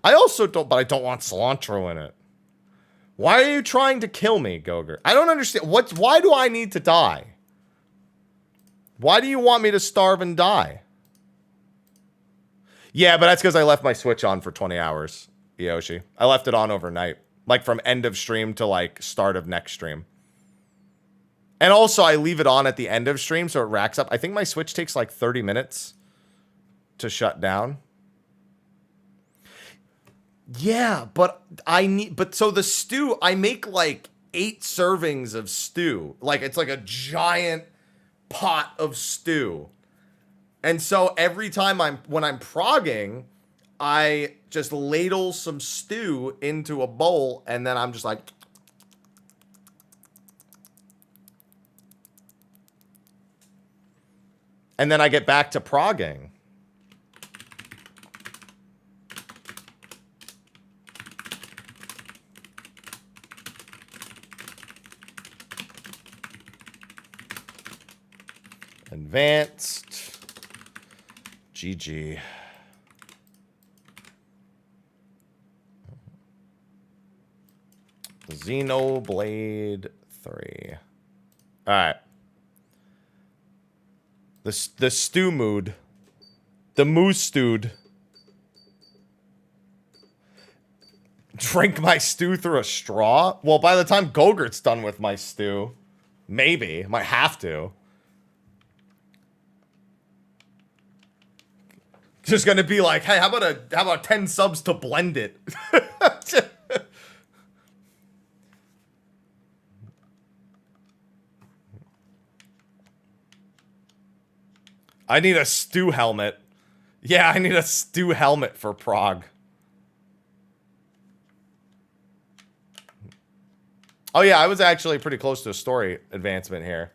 I also don't, but I don't want cilantro in it. Why are you trying to kill me, Gogurt? I don't understand. Why do I need to die? Why do you want me to starve and die? Yeah, but that's because I left my Switch on for 20 hours, Yoshi. I left it on overnight. Like from end of stream to like start of next stream. And also I leave it on at the end of stream so it racks up. I think my Switch takes like 30 minutes to shut down. Yeah, but so the stew, I make like 8 servings of stew. Like it's like a giant pot of stew. And so every time when I'm progging, I just ladle some stew into a bowl and then I'm just like, and then I get back to progging. Advanced. GG. Xenoblade 3. All right. The stew mood. The moose stewed. Drink my stew through a straw? Well, by the time Gogurt's done with my stew, maybe. Might have to. Just gonna be like, hey, how about 10 subs to blend it? I need a stew helmet. Yeah, I need a stew helmet for Prague. Oh yeah, I was actually pretty close to a story advancement here.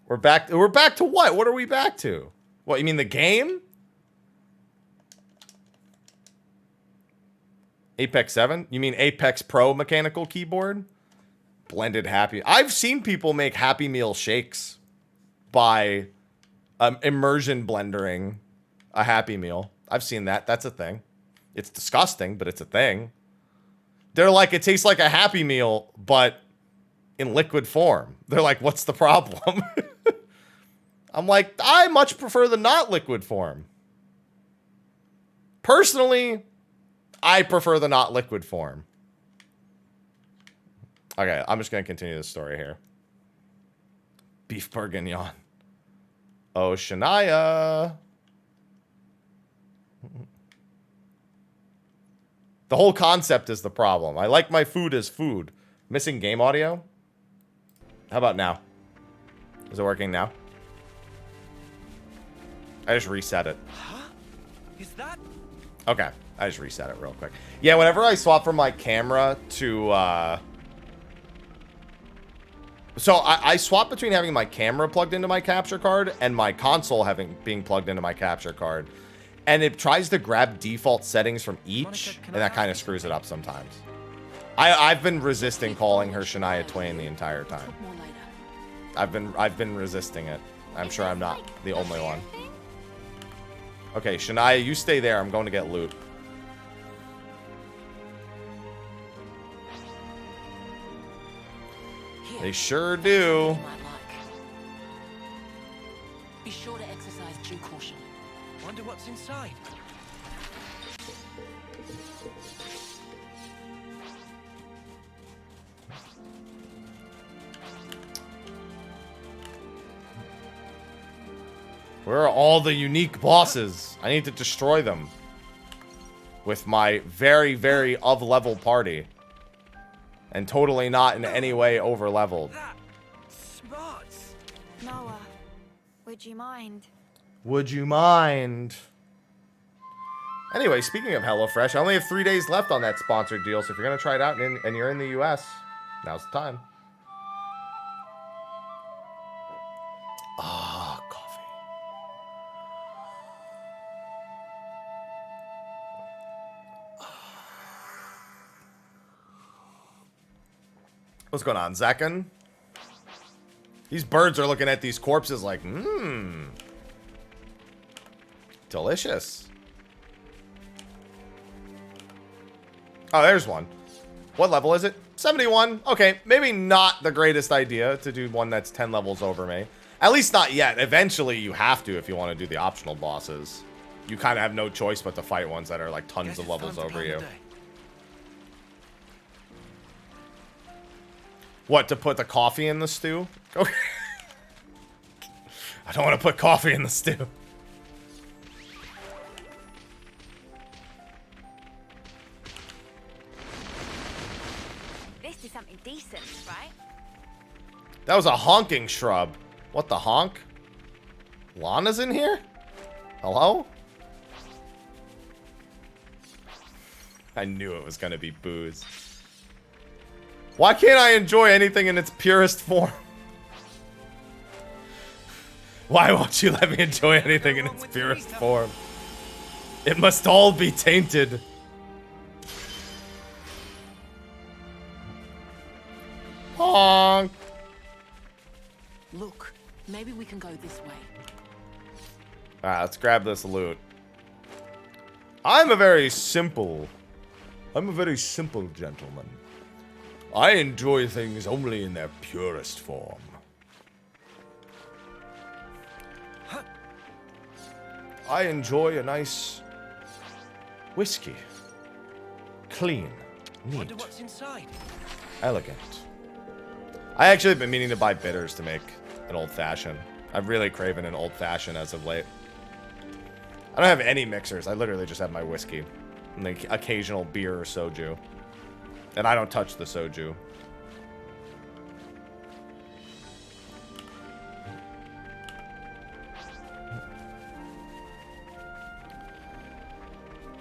We're back to what? What are we back to? What, you mean the game? Apex 7? You mean Apex Pro mechanical keyboard? Blended Happy. I've seen people make Happy Meal shakes by immersion blendering a Happy Meal. I've seen that. That's a thing. It's disgusting, but it's a thing. They're like, it tastes like a Happy Meal, but in liquid form. They're like, what's the problem? I'm like, I much prefer the not liquid form. Personally, I prefer the not liquid form. Okay, I'm just going to continue the story here. Beef bourguignon. Oh, Shania. The whole concept is the problem. I like my food as food. Missing game audio? How about now? Is it working now? I just reset it. Huh? Is that? Okay. I just reset it real quick. Yeah, whenever I swap from my camera to, so I swap between having my camera plugged into my capture card and my console being plugged into my capture card. And it tries to grab default settings from each, and that kind of screws it up sometimes. I've been resisting calling her Shania Twain the entire time. I've been resisting it. I'm sure I'm not the only one. Okay, Shania, you stay there. I'm going to get loot. They sure do. Be sure to exercise due caution. Wonder what's inside. Where are all the unique bosses? I need to destroy them. With my very, very of-level party. And totally not in any way over-leveled. Smart. Noah, would you mind? Would you mind? Anyway, speaking of HelloFresh, I only have 3 days left on that sponsored deal, so if you're going to try it out and you're in the US, now's the time. Ah, coffee. What's going on, Zakin? These birds are looking at these corpses like, delicious. Oh, there's one. What level is it? 71. Okay, maybe not the greatest idea to do one that's 10 levels over me. At least not yet. Eventually, you have to if you want to do the optional bosses. You kind of have no choice but to fight ones that are like tons Guess of it's levels time to over plan you. the day. What, to put the coffee in the stew? Okay. I don't want to put coffee in the stew. This is something decent, right? That was a honking shrub. What the honk? Lana's in here? Hello? I knew it was going to be booze. Why can't I enjoy anything in its purest form? Why won't you let me enjoy anything in its purest form? It must all be tainted. Honk. Look, maybe we can go this way. Alright, let's grab this loot. I'm a very simple gentleman. I enjoy things only in their purest form. I enjoy a nice whiskey. Clean, neat, Wonder what's inside. elegant. I actually have been meaning to buy bitters to make an old-fashioned. I've really craving an old-fashioned as of late. I don't have any mixers. I literally just have my whiskey. And the occasional beer or soju. And I don't touch the soju.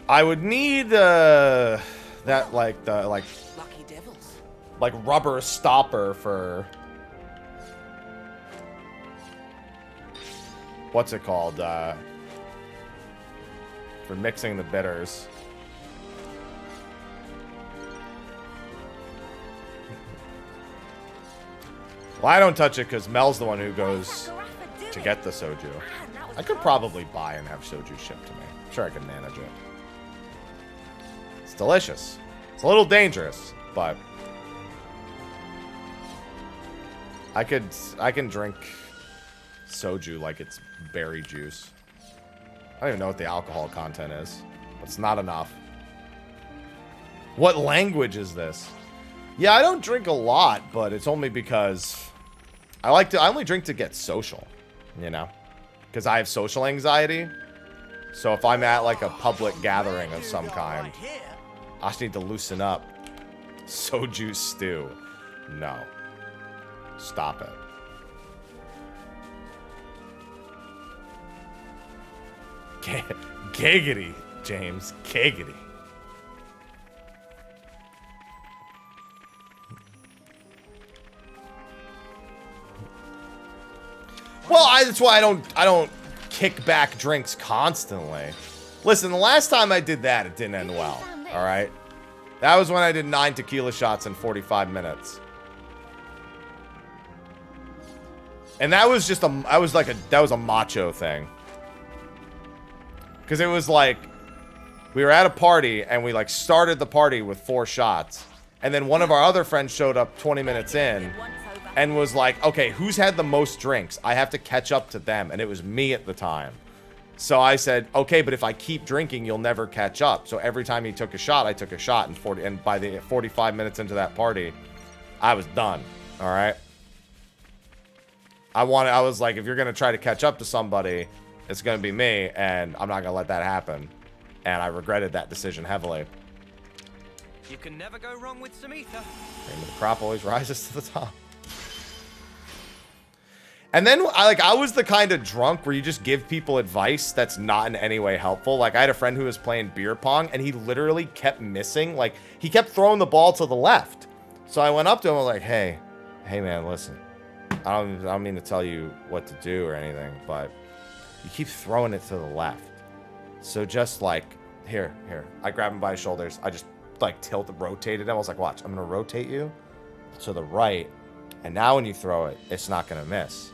I would need that like Lucky devils. rubber stopper for what's it called? For mixing the bitters. Well, I don't touch it because Mel's the one who goes to get the soju. I could probably buy and have soju shipped to me. I'm sure I could manage it. It's delicious. It's a little dangerous, but I can drink soju like it's berry juice. I don't even know what the alcohol content is, but it's not enough. What language is this? Yeah, I don't drink a lot, but it's only because I only drink to get social, you know? Because I have social anxiety. So if I'm at like a public gathering of some kind, I just need to loosen up. Soju stew. No. Stop it. Giggity, James. Giggity. Well, that's why I don't kick back drinks constantly. Listen, the last time I did that, it didn't end well. All right, that was when I did 9 tequila shots in 45 minutes, and that was just that was a macho thing. Because it was like we were at a party and we like started the party with 4 shots, and then one of our other friends showed up 20 minutes in. And was like, okay, who's had the most drinks? I have to catch up to them. And it was me at the time. So I said, okay, but if I keep drinking, you'll never catch up. So every time he took a shot, I took a shot. And by the 45 minutes into that party, I was done. All right. I was like, if you're going to try to catch up to somebody, it's going to be me. And I'm not going to let that happen. And I regretted that decision heavily. You can never go wrong with Samitha. Cream of the crop always rises to the top. And then I was the kind of drunk where you just give people advice that's not in any way helpful. Like I had a friend who was playing beer pong and he literally kept missing. Like he kept throwing the ball to the left. So I went up to him and was like, hey man, listen, I don't mean to tell you what to do or anything, but you keep throwing it to the left. So just like, here. I grabbed him by his shoulders. I just like rotated him. I was like, watch, I'm going to rotate you to the right. And now when you throw it, it's not going to miss.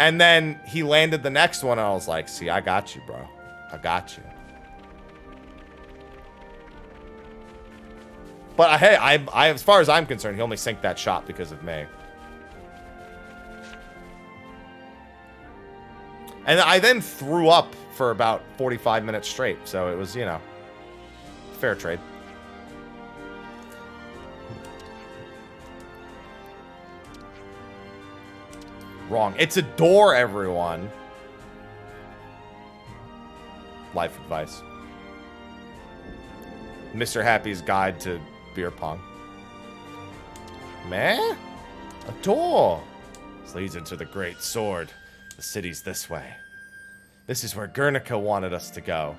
And then he landed the next one, and I was like, see, I got you, bro. I got you. But hey, I as far as I'm concerned, he only synced that shot because of me. And I then threw up for about 45 minutes straight, so it was, you know, fair trade. Wrong. It's a door, everyone. Life advice. Mr. Happy's Guide to Beer Pong. Meh? A door. This leads into the Great Sword. The city's this way. This is where Guernica wanted us to go.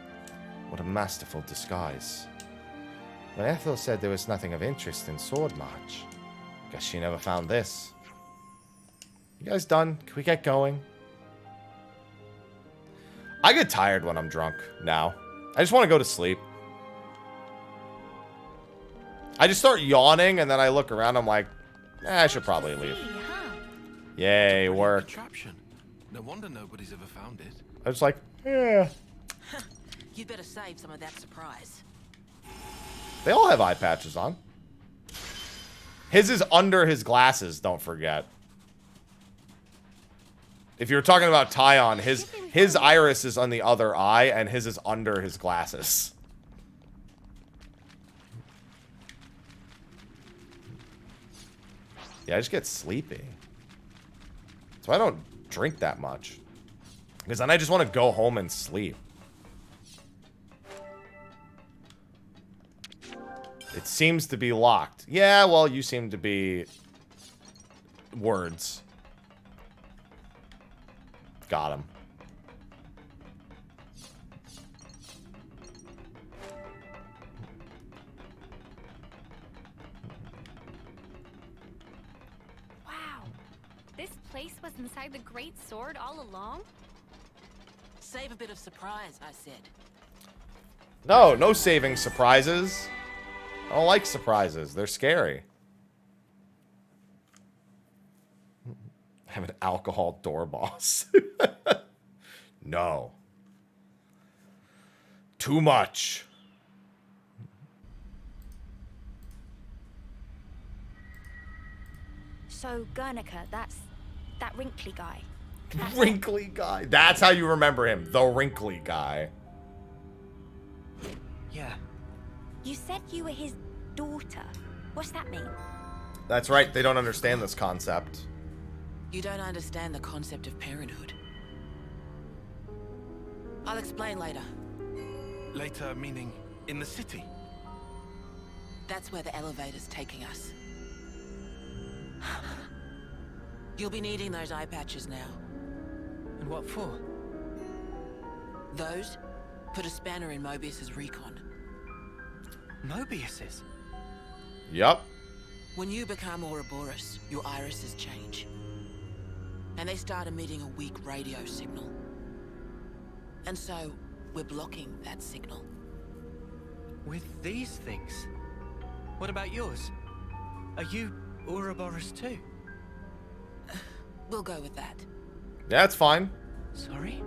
What a masterful disguise. When Ethel said there was nothing of interest in Sword March, guess she never found this. You guys done? Can we get going? I get tired when I'm drunk now. I just want to go to sleep. I just start yawning and then I look around. I'm like, I should probably leave. Yay, work. Contraption. No wonder nobody's ever found it. I was like, yeah. You'd better save some of that surprise. They all have eye patches on. His is under his glasses, don't forget. If you're talking about Tyon, his iris is on the other eye, and his is under his glasses. Yeah, I just get sleepy. So I don't drink that much. Because then I just want to go home and sleep. It seems to be locked. Yeah, well, you seem to be... words. Got him. Wow. This place was inside the Great Sword all along? Save a bit of surprise, I said. No, no saving surprises. I don't like surprises. They're scary. Have an alcohol door boss. No. Too much. So, Guernica, that's that wrinkly guy. Wrinkly guy. That's how you remember him. The wrinkly guy. Yeah. You said you were his daughter. What's that mean? That's right. They don't understand this concept. You don't understand the concept of parenthood. I'll explain later. Later, meaning in the city. That's where the elevator's taking us. You'll be needing those eye patches now. And what for? Those put a spanner in Mobius's recon. Mobius's? Yup. When you become Ouroboros, your irises change. And they start emitting a weak radio signal. And so, we're blocking that signal. With these things? What about yours? Are you Ouroboros too? We'll go with that. Yeah, it's fine. Sorry?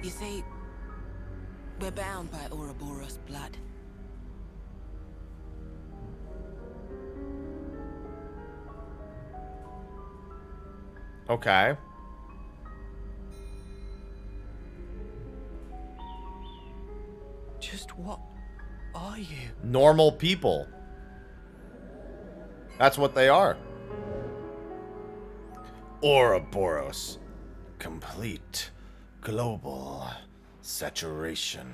You see, we're bound by Ouroboros blood. Okay. Just what are you? Normal people. That's what they are. Ouroboros. Complete global saturation.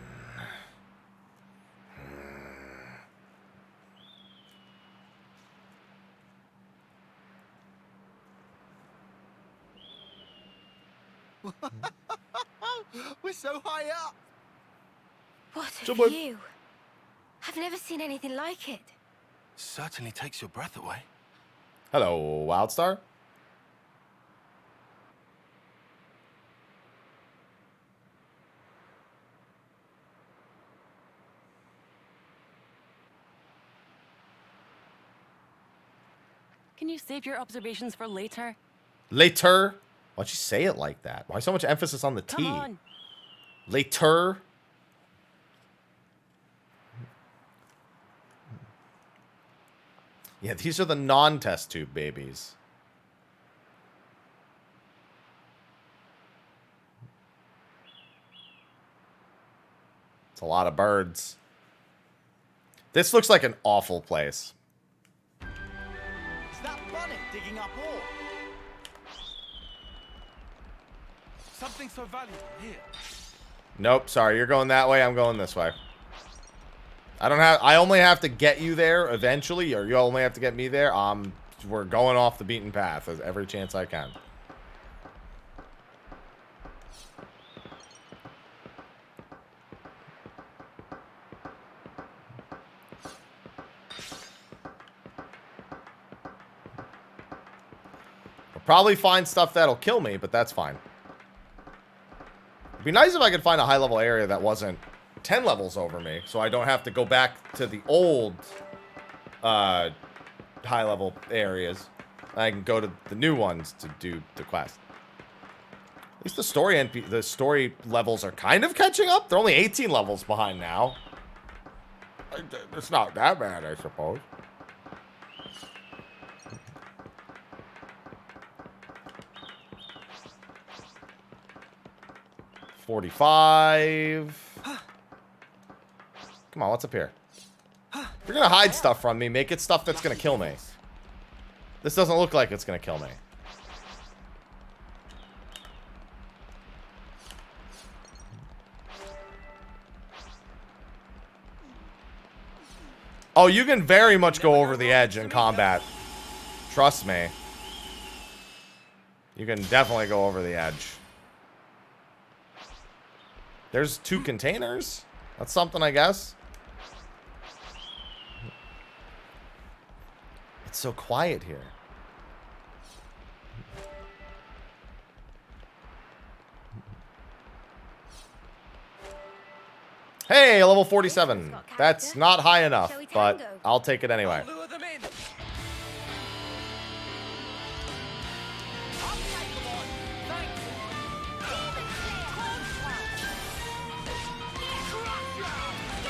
We're so high up. What a Someone- view. I've never seen anything like it. Certainly takes your breath away. Hello, Wildstar. Can you save your observations for later? Later. Why'd you say it like that? Why so much emphasis on the T? Come on. Later. Yeah, these are the non-test tube babies. It's a lot of birds. This looks like an awful place. Is that Bonnet digging up ore? Something so valuable here. Nope, sorry, you're going that way, I'm going this way. I only have to get you there eventually, or you only have to get me there. We're going off the beaten path as every chance I can. I'll probably find stuff that'll kill me, but that's fine. It'd be nice if I could find a high-level area that wasn't 10 levels over me, so I don't have to go back to the old high-level areas. I can go to the new ones to do the quest. At least the story levels are kind of catching up. They're only 18 levels behind now. It's not that bad, I suppose. $45. Come on, what's up here? If you're gonna hide stuff from me, make it stuff that's gonna kill me. This doesn't look like it's gonna kill me. Oh, you can very much go over the edge in combat. Trust me. You can definitely go over the edge. There's 2 containers. That's something, I guess. It's so quiet here. Hey, level 47. That's not high enough, but I'll take it anyway. Lure them in.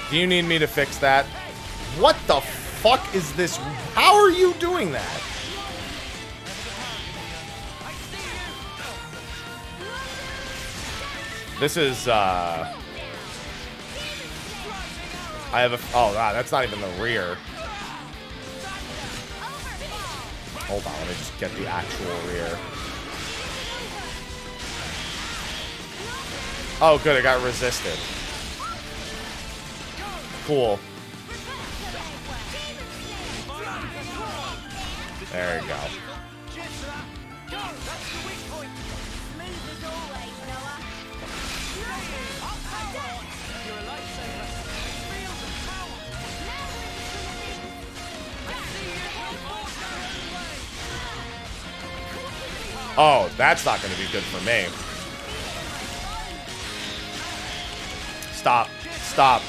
Do you need me to fix that? What the fuck is this? How are you doing that? This is, I have a, oh, wow, that's not even the rear. Hold on, let me just get the actual rear. Oh, good, it got resisted. Cool. There you go. Oh, that's not going to be good for me. Stop. Stop.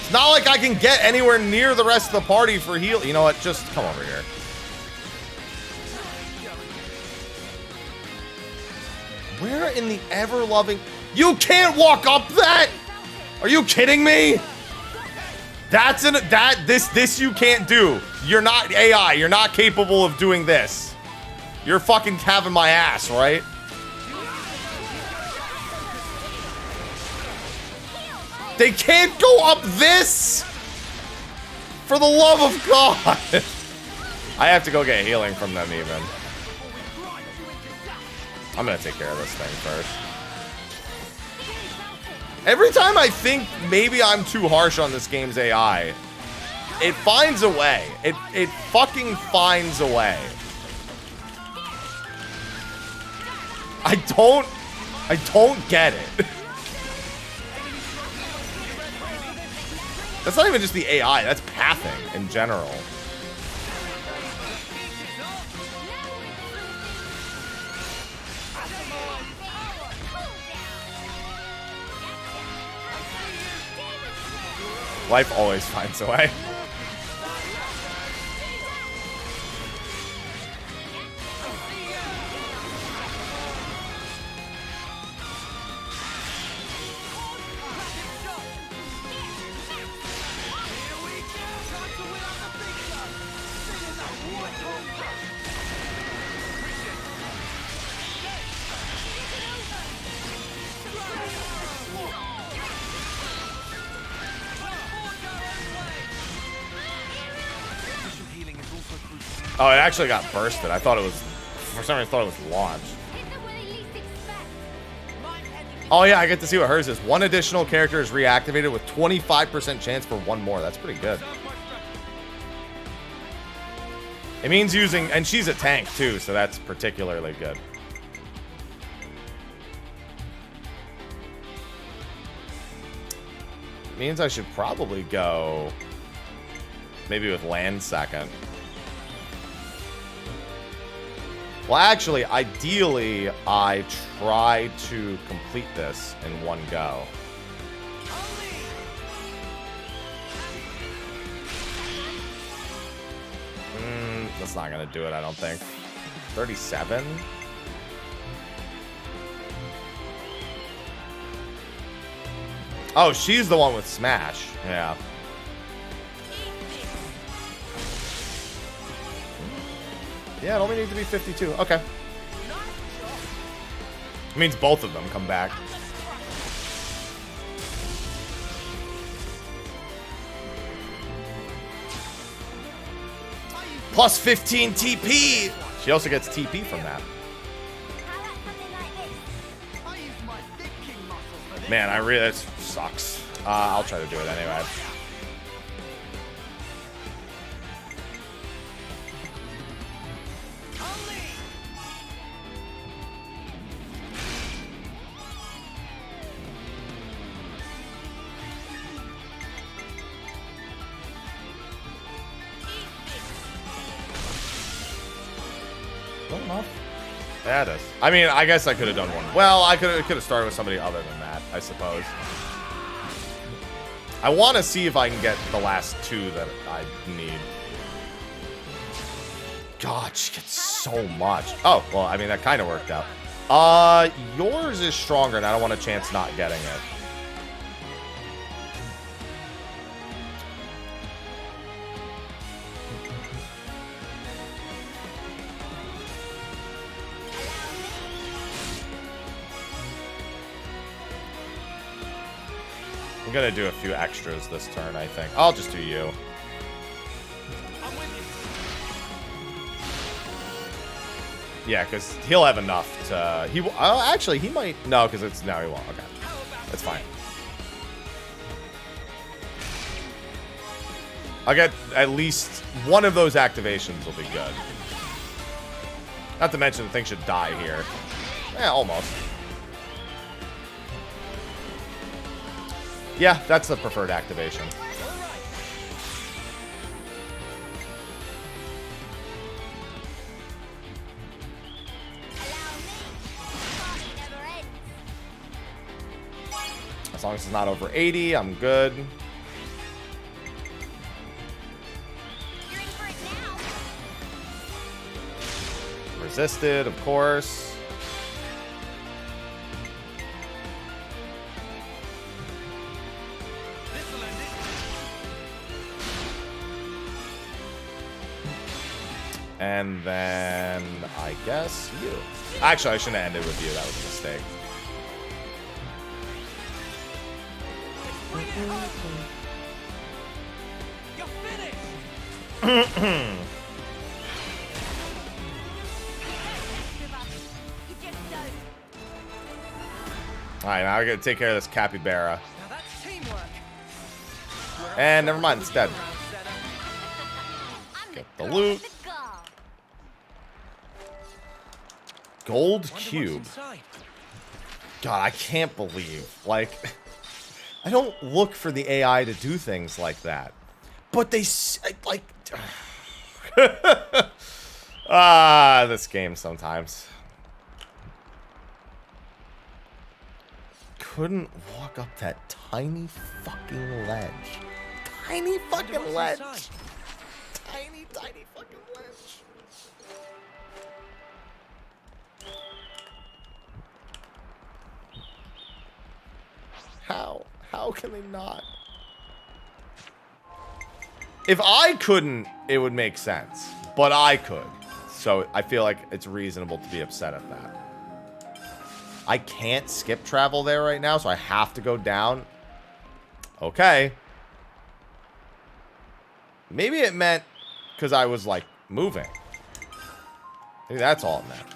It's not like I can get anywhere near the rest of the party for heal. You know what? Just come over here. Where in the ever-loving... You can't walk up that? Are you kidding me? That's an... This you can't do. You're not AI. You're not capable of doing this. You're fucking having my ass, right? They can't go up this! For the love of God! I have to go get healing from them even. I'm gonna take care of this thing first. Every time I think maybe I'm too harsh on this game's AI, it finds a way. It fucking finds a way. I don't get it. That's not even just the AI, that's pathing in general. Life always finds a way. Oh, it actually got bursted. I thought it was, for some reason, I thought it was launched. Hit them where they least expect. Oh yeah, I get to see what hers is. One additional character is reactivated with 25% chance for one more. That's pretty good. It means using, and she's a tank too, so that's particularly good. Means I should probably go maybe with land second. Well, actually, ideally, I try to complete this in one go. That's not gonna do it, I don't think. 37? Oh, she's the one with Smash. Yeah. Yeah, it only needs to be 52. Okay. It means both of them come back. Plus 15 TP! She also gets TP from that. How about something like this? I use my thinking muscles for this. Man, I really, that sucks. I'll try to do it anyway. Good enough. That is. I mean, I guess I could have done one. Well, I could have started with somebody other than that, I suppose. I want to see if I can get the last two that I need. God, she gets so much. Oh, well, I mean, that kind of worked out. Yours is stronger, and I don't want a chance not getting it. I'm gonna do a few extras this turn, I think. I'll just do you. Yeah, because he'll have enough to... actually, he might... No, because it's... No, he won't. Okay. That's fine. I'll get at least one of those activations will be good. Not to mention the thing should die here. Yeah, almost. Yeah, that's the preferred activation. As long as it's not over 80, I'm good. You're in for it now. Resisted, of course. And then, I guess you. Actually, I shouldn't have ended with you. That was a mistake. You're finished. Alright, now I gotta take care of this capybara. Now that's teamwork. And never mind, it's dead. I'm Get the girl loot. with the gold. Gold Wonder what's cube. inside. God, I can't believe. Like, I don't look for the AI to do things like that. But they, like... this game sometimes. Couldn't walk up that tiny fucking ledge. Tiny Wonder fucking what's ledge. inside. Tiny fucking ledge. How? How can they not? If I couldn't, it would make sense. But I could. So I feel like it's reasonable to be upset at that. I can't skip travel there right now, so I have to go down. Okay. Maybe it meant because I was, like, moving. Maybe that's all it meant.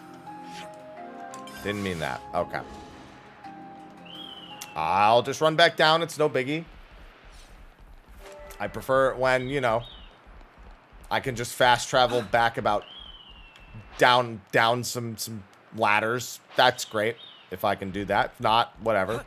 Didn't mean that. Okay. I'll just run back down. It's no biggie. I prefer it when, you know, I can just fast travel back about down some ladders. That's great if I can do that. If not, whatever.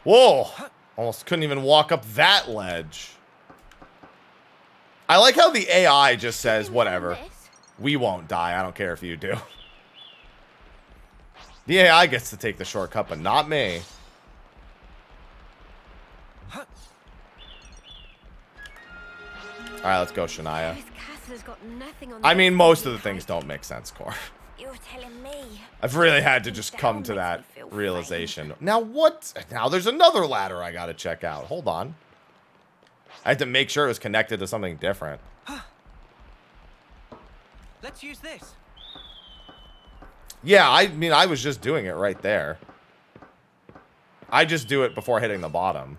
Whoa! Almost couldn't even walk up that ledge. I like how the AI just says, whatever. We won't die. I don't care if you do. The AI gets to take the shortcut, but not me. Alright, let's go, Shania. I mean, most of the things don't make sense, Core. You're telling me. I've really had to just come to that realization. Now what? Now there's another ladder I gotta check out. Hold on. I had to make sure it was connected to something different. Let's use this. Yeah, I mean, I was just doing it right there. I just do it before hitting the bottom.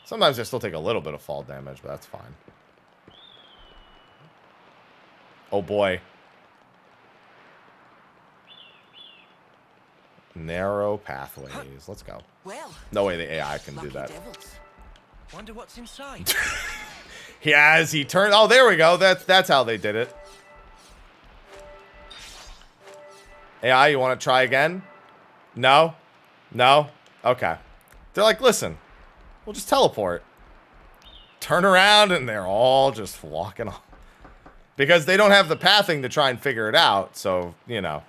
Sometimes I still take a little bit of fall damage, but that's fine. Oh boy. Narrow pathways. Let's go. Well, No way the AI can do lucky that. devils. Wonder what's inside. He turned. Oh, there we go. That's how they did it. AI, you want to try again? No? No? Okay. They're like, listen, we'll just teleport. Turn around, and they're all just walking off. Because they don't have the pathing to try and figure it out, so, you know.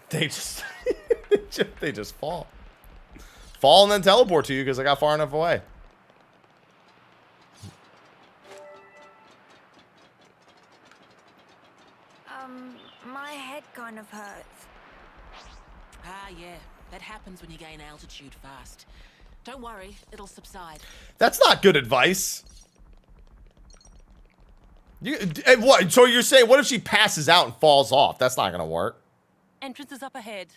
They just they just fall. Fall and then teleport to you because I got far enough away. My head kind of hurts. Ah, yeah. That happens when you gain altitude fast. Don't worry, it'll subside. That's not good advice. What? So you're saying, what if she passes out and falls off? That's not gonna work. Entrance is up ahead.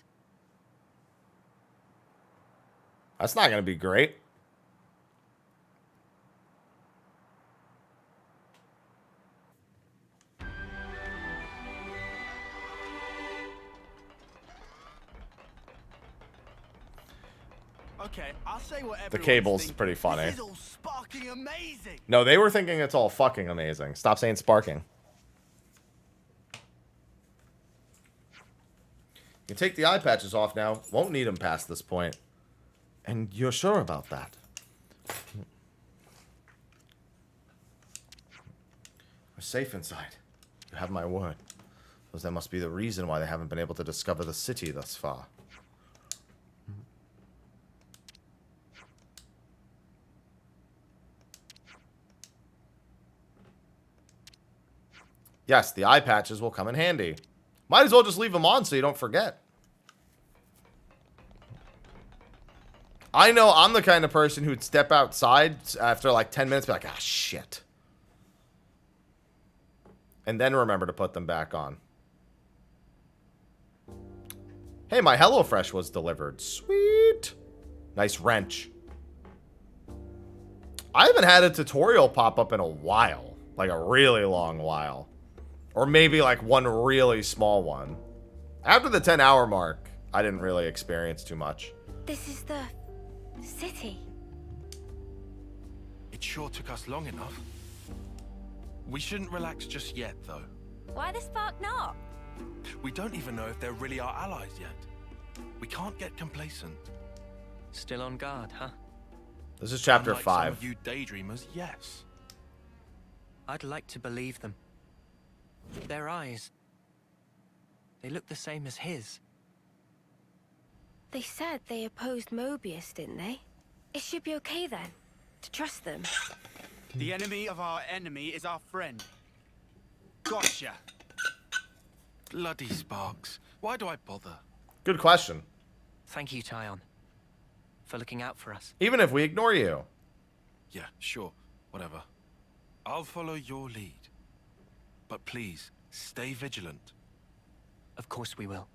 That's not gonna be great. Okay, I'll say what The everyone's cable's thinking. pretty funny. This is all sparking amazing. No, they were thinking it's all fucking amazing. Stop saying sparking. You can take the eye patches off now. Won't need them past this point. And you're sure about that? We're safe inside. You have my word. Because that must be the reason why they haven't been able to discover the city thus far. Yes, the eye patches will come in handy. Might as well just leave them on so you don't forget. I know I'm the kind of person who'd step outside after like 10 minutes, be like, ah, shit. And then remember to put them back on. Hey, my HelloFresh was delivered. Sweet. Nice wrench. I haven't had a tutorial pop up in a while. Like a really long while. Or maybe like one really small one. After the 10-hour mark, I didn't really experience too much. This is the city. It sure took us long enough. We shouldn't relax just yet, though. Why the spark not? We don't even know if they're really our allies yet. We can't get complacent. Still on guard, huh? This is chapter Unlike 5. Some of you daydreamers, yes. I'd like to believe them. Their eyes, they look the same as his. They said they opposed Mobius, didn't they? It should be okay then, to trust them. The enemy of our enemy is our friend. Gotcha. Bloody Sparks. Why do I bother? Good question. Thank you, Tyon, for looking out for us. Even if we ignore you. Yeah, sure. Whatever. I'll follow your lead. But please, stay vigilant. Of course we will.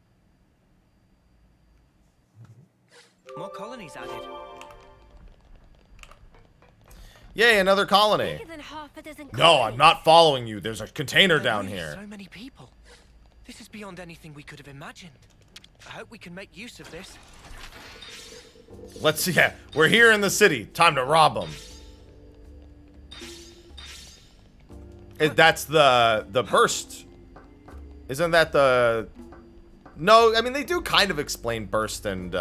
More colonies added. Yay, another colony. Bigger than half a dozen No, I'm colonies. not following you. There's a container There are down really here. So many people. This is beyond anything we could have imagined. I hope we can make use of this. Let's see. Yeah, we're here in the city. Time to rob them. That's the burst. Isn't that the... No, I mean, they do kind of explain burst and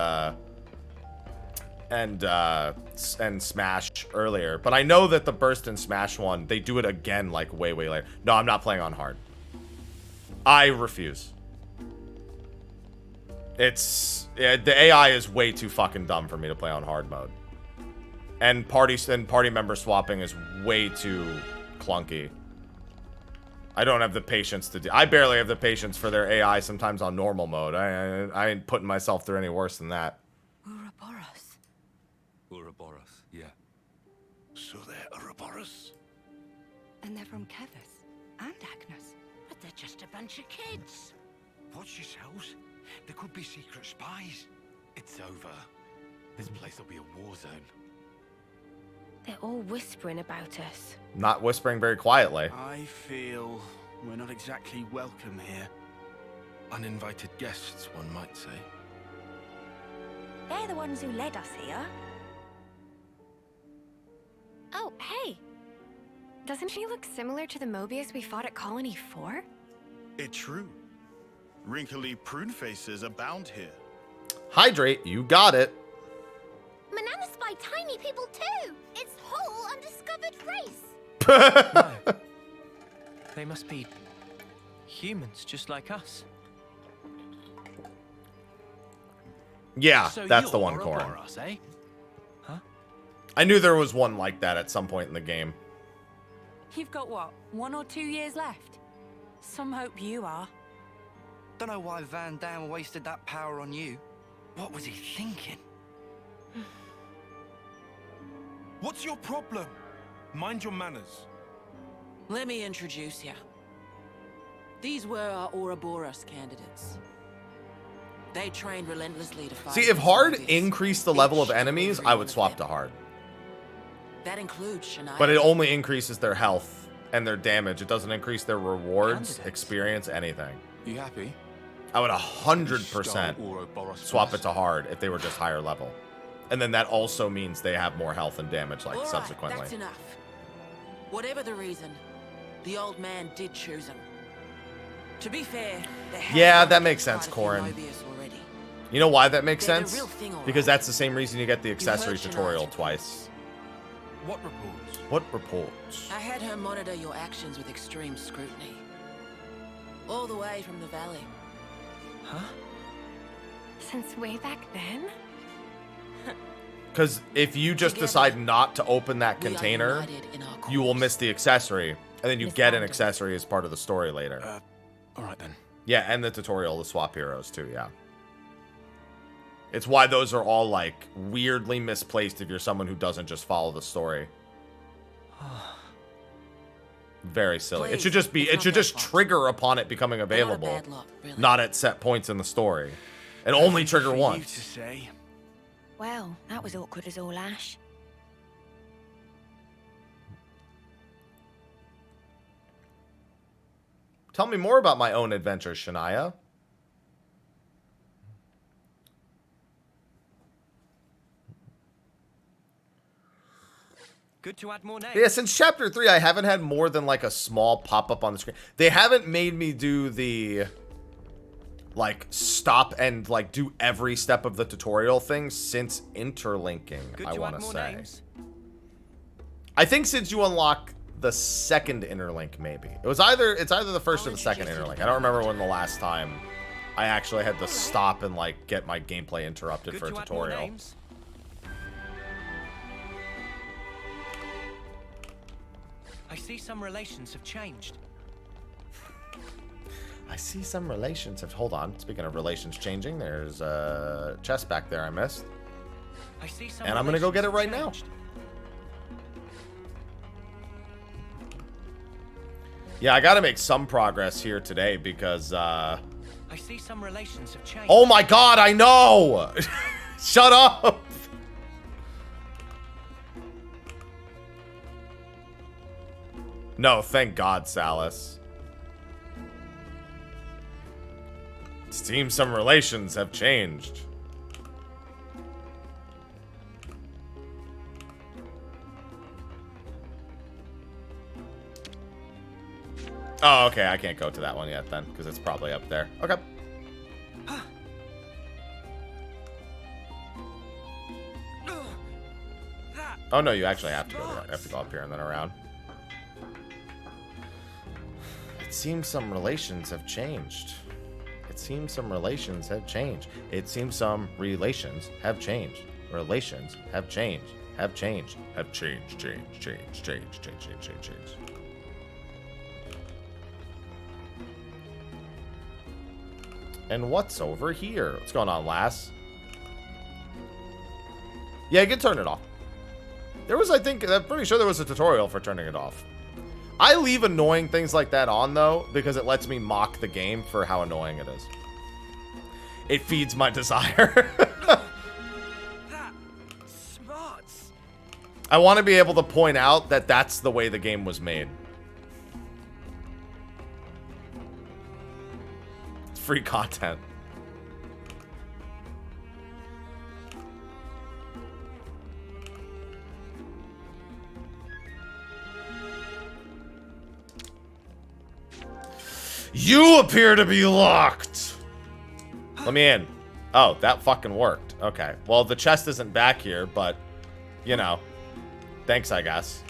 smash earlier, but I know that the burst and smash one, they do it again like way later. No, I'm not playing on hard. I refuse. The AI is way too fucking dumb for me to play on hard mode, and party member swapping is way too clunky. I don't have the patience to do. I barely have the patience for their AI sometimes on normal mode. I ain't putting myself through any worse than that. Ouroboros. Ouroboros, yeah. So they're Ouroboros? And they're from Kevus and Agnes. But they're just a bunch of kids. Watch yourselves. There could be secret spies. It's over. This place will be a war zone. They're all whispering about us. Not whispering very quietly. I feel we're not exactly welcome here. Uninvited guests, one might say. They're the ones who led us here. Oh, hey. Doesn't she look similar to the Mobius we fought at Colony 4? It's true. Wrinkly prune faces abound here. Hydrate, you got it. Manana spy tiny people too. It's whole undiscovered race. No. They must be humans just like us. Yeah, So that's the you're one, Corin. Ouroboros, eh? I knew there was one like that at some point in the game. You've got what, 1 or 2 years left? Some hope you are. Don't know why Van Dam wasted that power on you. What was he thinking? What's your problem? Mind your manners. Let me introduce you. These were our Ouroboros candidates. They trained relentlessly to fight. See, if against hard Mobius. increased the level of Each and enemies, every I one would of swap them. to hard. That includes Shania. But it only increases their health and their damage. It doesn't increase their rewards, Candidates. experience, anything. You happy? I would 100% Stole Ouroboros swap from it to hard if they were just higher level. And then that also means they have more health and damage, like, All right, subsequently. that's enough. Whatever the reason, the old man did choose them. To be fair, they had Yeah, gone that against makes sense, quite a few Corin. Mobius already. You know why that makes They're the sense? real thing, all Because right. that's the same reason you get the accessory heard Shania's tutorial reports. twice. What reports? What reports? I had her monitor your actions with extreme scrutiny. All the way from the valley. Huh? Since way back then? Because if you just Together, decide not to open that We are container, united in our you will cause. miss the accessory. And then you Miss get an London. accessory as part of the story later. All right then. Yeah, and the tutorial, the swap heroes too, yeah. It's why those are all, like, weirdly misplaced if you're someone who doesn't just follow the story. Very silly. It Please, should just be, it's it not should that just far. trigger upon it becoming They're available. Not a bad lot, really. Not at set points in the story. And only trigger For you once. to say. Well, that was awkward as all ash. Tell me more about my own adventures, Shania. Good to add more names. Yeah, since chapter 3, I haven't had more than, like, a small pop-up on the screen. They haven't made me do the, like, stop and, like, do every step of the tutorial thing since interlinking, Good I to want add to more say. names. I think since you unlock the second interlink, maybe. It's either the first or the second interlink. I don't remember when the last time I actually had to stop and, like, get my gameplay interrupted Good for a to add more tutorial. names. I see some relations have changed. I see some relations have... Hold on. Speaking of relations changing, there's a chest back there I missed. I see some And I'm going to go get it right now. changed. Yeah, I got to make some progress here today because... I see some relations have changed. Oh my god, I know! Shut up! No, thank God, Salas. Seems some relations have changed. Oh, okay, I can't go to that one yet then, because it's probably up there. Okay. Oh no, you actually have to go there. You have to go up here and then around. It seems some relations have changed. It seems some relations have changed. It seems some relations have changed. Relations have changed. Have changed. Have changed. Changed. And what's over here? What's going on, lass? Yeah, you can turn it off. There was, I'm pretty sure there was a tutorial for turning it off. I leave annoying things like that on, though, because it lets me mock the game for how annoying it is. It feeds my desire. Smarts. I want to be able to point out that that's the way the game was made. It's free content. You appear to be locked. Let me in. Oh, that fucking worked. Okay. Well, the chest isn't back here, but, you know. Thanks, I guess.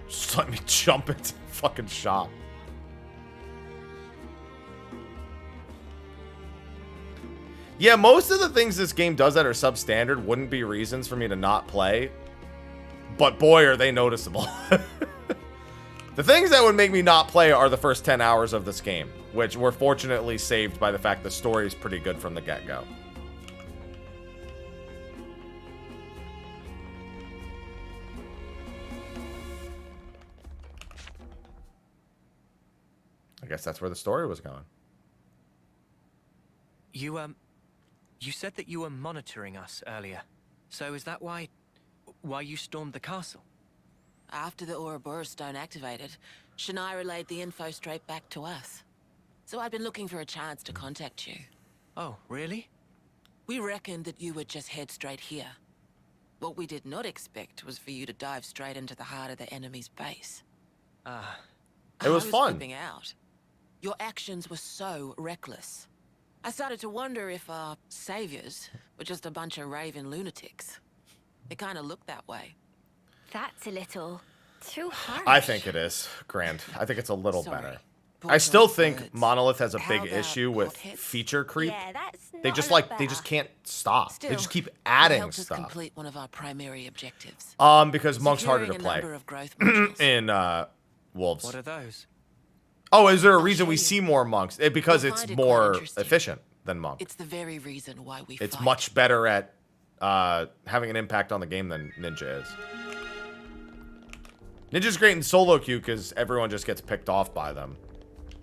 Just let me jump into the fucking shop. Yeah, most of the things this game does that are substandard wouldn't be reasons for me to not play. But boy, are they noticeable. The things that would make me not play are the first 10 hours of this game, which were fortunately saved by the fact the story is pretty good from the get-go. I guess that's where the story was going. You said that you were monitoring us earlier. So is that why you stormed the castle? After the Ouroboros stone activated, Shania relayed the info straight back to us. So I'd been looking for a chance to contact you. Oh, really? We reckoned that you would just head straight here. What we did not expect was for you to dive straight into the heart of the enemy's base. Ah. It was I fun. Flipping out. Your actions were so reckless. I started to wonder if our saviors were just a bunch of raving lunatics. It kind of looked that way. That's a little too harsh. I think it is, Grant. I think it's a little Sorry. better. Poor I still choice think words. Monolith has a How big about issue with potheads? feature creep. Yeah, that's They not just a lot they just better. can't stop. Still, They just keep it adding helped us stuff. complete one of our primary objectives. Because Monk's harder to Securing a play number of growth modules. in Wolves. What are those? Oh, is there a I'll reason show we you. see more monks? Because You'll it's find it quite more interesting. efficient than monk. It's the very reason why we It's fight. much better at having an impact on the game than Ninja is. Ninja's great in solo queue because everyone just gets picked off by them.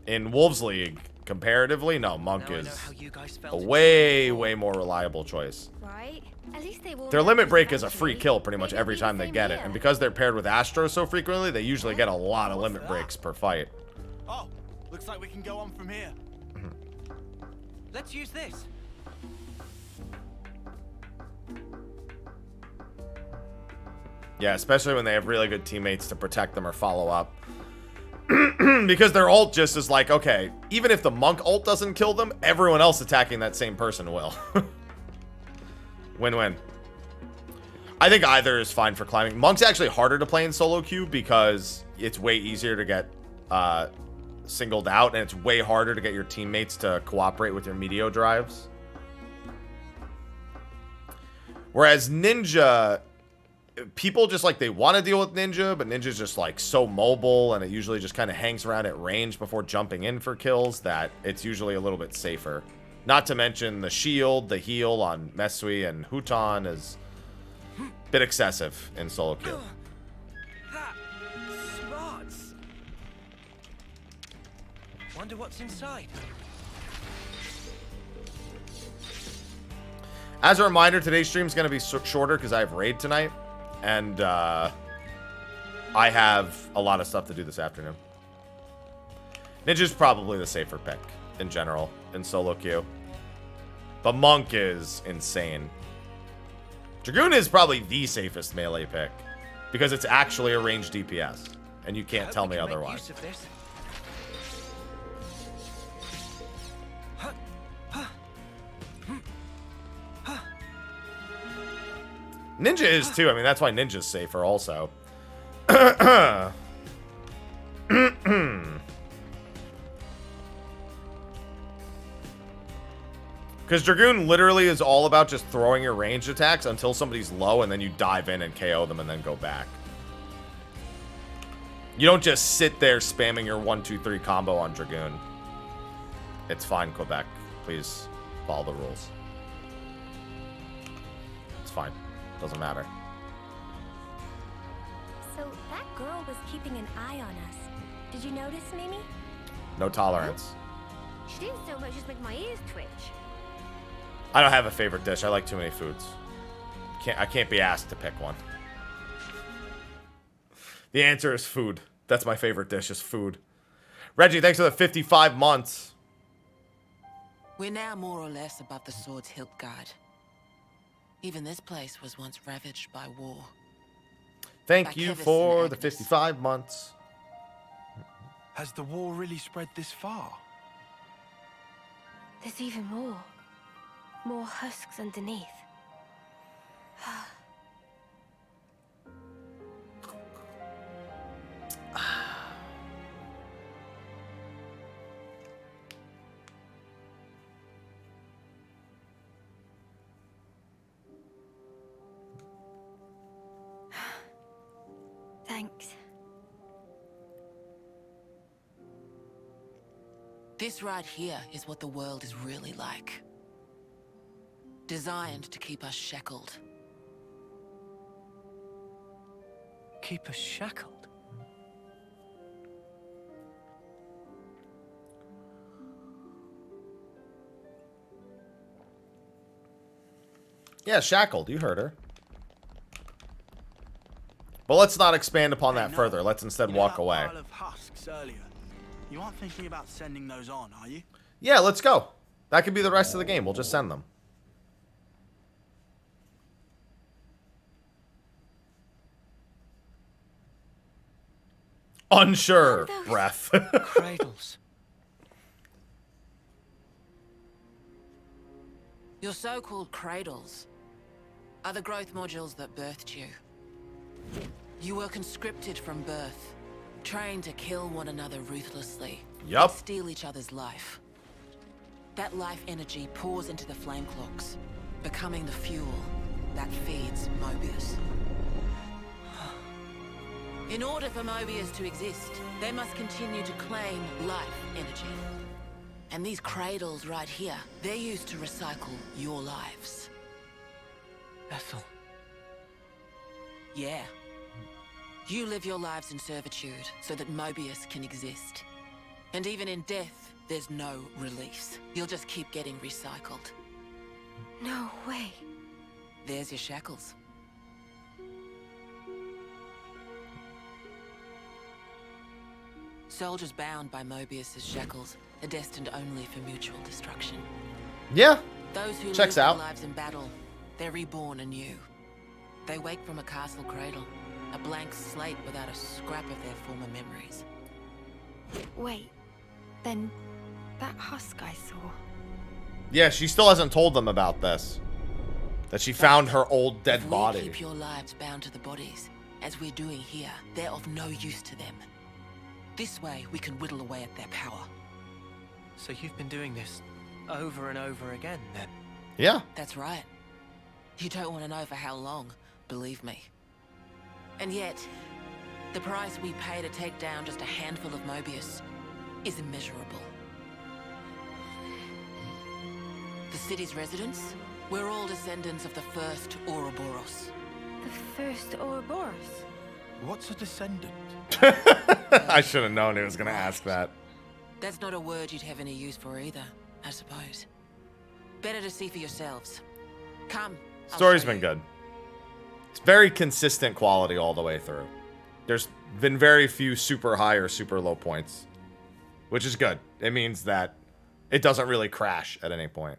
In Wolves League, comparatively, no, Monk Now I is know how you guys a felt. way more reliable choice. Right? At least they won't Their let limit us break is a free eventually. kill pretty much Maybe every it'll be time the they same get it. here. And because they're paired with Astro so frequently, they usually get a lot of limit breaks per fight. Oh, looks like we can go on from here. Let's use this. Yeah, especially when they have really good teammates to protect them or follow up. Because their ult just is like, okay, even if the monk ult doesn't kill them, everyone else attacking that same person will. Win-win. I think either is fine for climbing. Monk's actually harder to play in solo queue because it's way easier to get singled out, and it's way harder to get your teammates to cooperate with your Meteo drives. Whereas Ninja, people just like they want to deal with Ninja, but Ninja's just like so mobile, and it usually just kind of hangs around at range before jumping in for kills that it's usually a little bit safer. Not to mention the shield, the heal on Mesui and Huton is a bit excessive in solo queue. That smarts. Wonder what's inside. As a reminder, today's stream is going to be shorter because I have raid tonight, and I have a lot of stuff to do this afternoon. Ninja's probably the safer pick in general in solo queue, but Monk is insane. Dragoon is probably the safest melee pick because it's actually a ranged DPS, and you can't tell me otherwise. Ninja is too. I mean, that's why Ninja's safer also. Because Dragoon literally is all about just throwing your ranged attacks until somebody's low, and then you dive in and KO them and then go back. You don't just sit there spamming your 1-2-3 combo on Dragoon. It's fine, Quebec. Please follow the rules. It's fine. Doesn't matter. So that girl was keeping an eye on us. Did you notice, Mimi? No tolerance. She didn't so much as make my ears twitch. I don't have a favorite dish. I like too many foods. I can't be asked to pick one. The answer is food. That's my favorite dish, is food. Reggie, thanks for the 55 months. We're now more or less above the sword's hilt guard. Even this place was once ravaged by war. Thank you for the 55 months. Has the war really spread this far? There's even more. More husks underneath. Thanks. This right here is what the world is really like. Designed to keep us shackled. Keep us shackled? Yeah, shackled. You heard her. But let's not expand upon that further. Let's instead walk away. Pile of husks earlier. You aren't thinking about sending those on, are you? Yeah, let's go. That could be the rest of the game. We'll just send them. Unsure. Breath. Cradles. Your so-called cradles are the growth modules that birthed you. You were conscripted from birth, trained to kill one another ruthlessly. Yup. And steal each other's life. That life energy pours into the flame clocks, becoming the fuel that feeds Mobius. In order for Mobius to exist, they must continue to claim life energy. And these cradles right here, they're used to recycle your lives. Ethel. Yeah. You live your lives in servitude so that Mobius can exist. And even in death, there's no release. You'll just keep getting recycled. No way. There's your shackles. Soldiers bound by Mobius's shackles are destined only for mutual destruction. Yeah. Those who Checks lose out. their lives in battle, they're reborn anew. They wake from a castle cradle, a blank slate without a scrap of their former memories. Wait. Then that husk I saw. Yeah, she still hasn't told them about this. That she found her old dead If body. we keep your lives bound to the bodies, as we're doing here, they're of no use to them. This way, we can whittle away at their power. So you've been doing this over and over again, then? Yeah. That's right. You don't want to know for how long, believe me. And yet, the price we pay to take down just a handful of Mobius is immeasurable. The city's residents, we're all descendants of the first Ouroboros. The first Ouroboros? What's a descendant? I should have known he was going to ask that. That's not a word you'd have any use for either, I suppose. Better to see for yourselves. Come. I'll Story's show been you. good. It's very consistent quality all the way through. There's been very few super high or super low points, which is good. It means that it doesn't really crash at any point.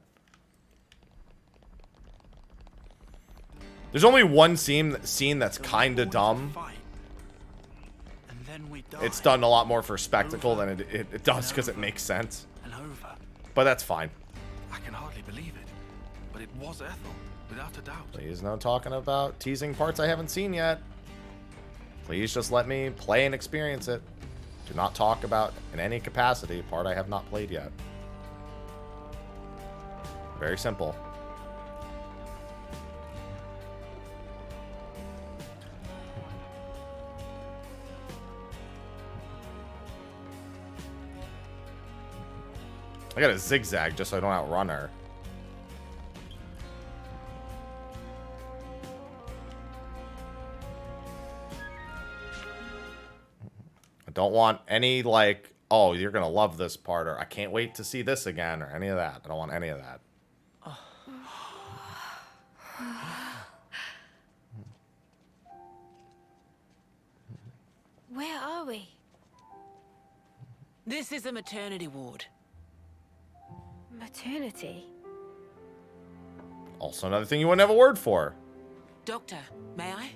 There's only one scene that's kind of dumb. And then we die. It's done a lot more for spectacle than it does because it makes sense. And over. But that's fine. I can hardly believe it, but it was Ethel, without a doubt. Please no talking about teasing parts I haven't seen yet. Please just let me play and experience it. Do not talk about, in any capacity, a part I have not played yet. Very simple. I gotta zigzag just so I don't outrun her. I don't want any, like, oh, you're gonna love this part, or I can't wait to see this again, or any of that. I don't want any of that. Where are we? This is a maternity ward. Maternity? Also another thing you wouldn't have a word for. Doctor, may I?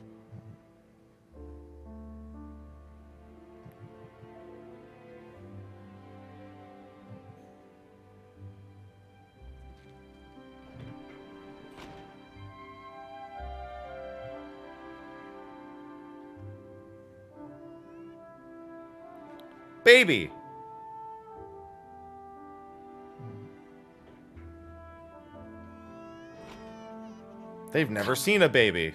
Baby. They've never seen a baby.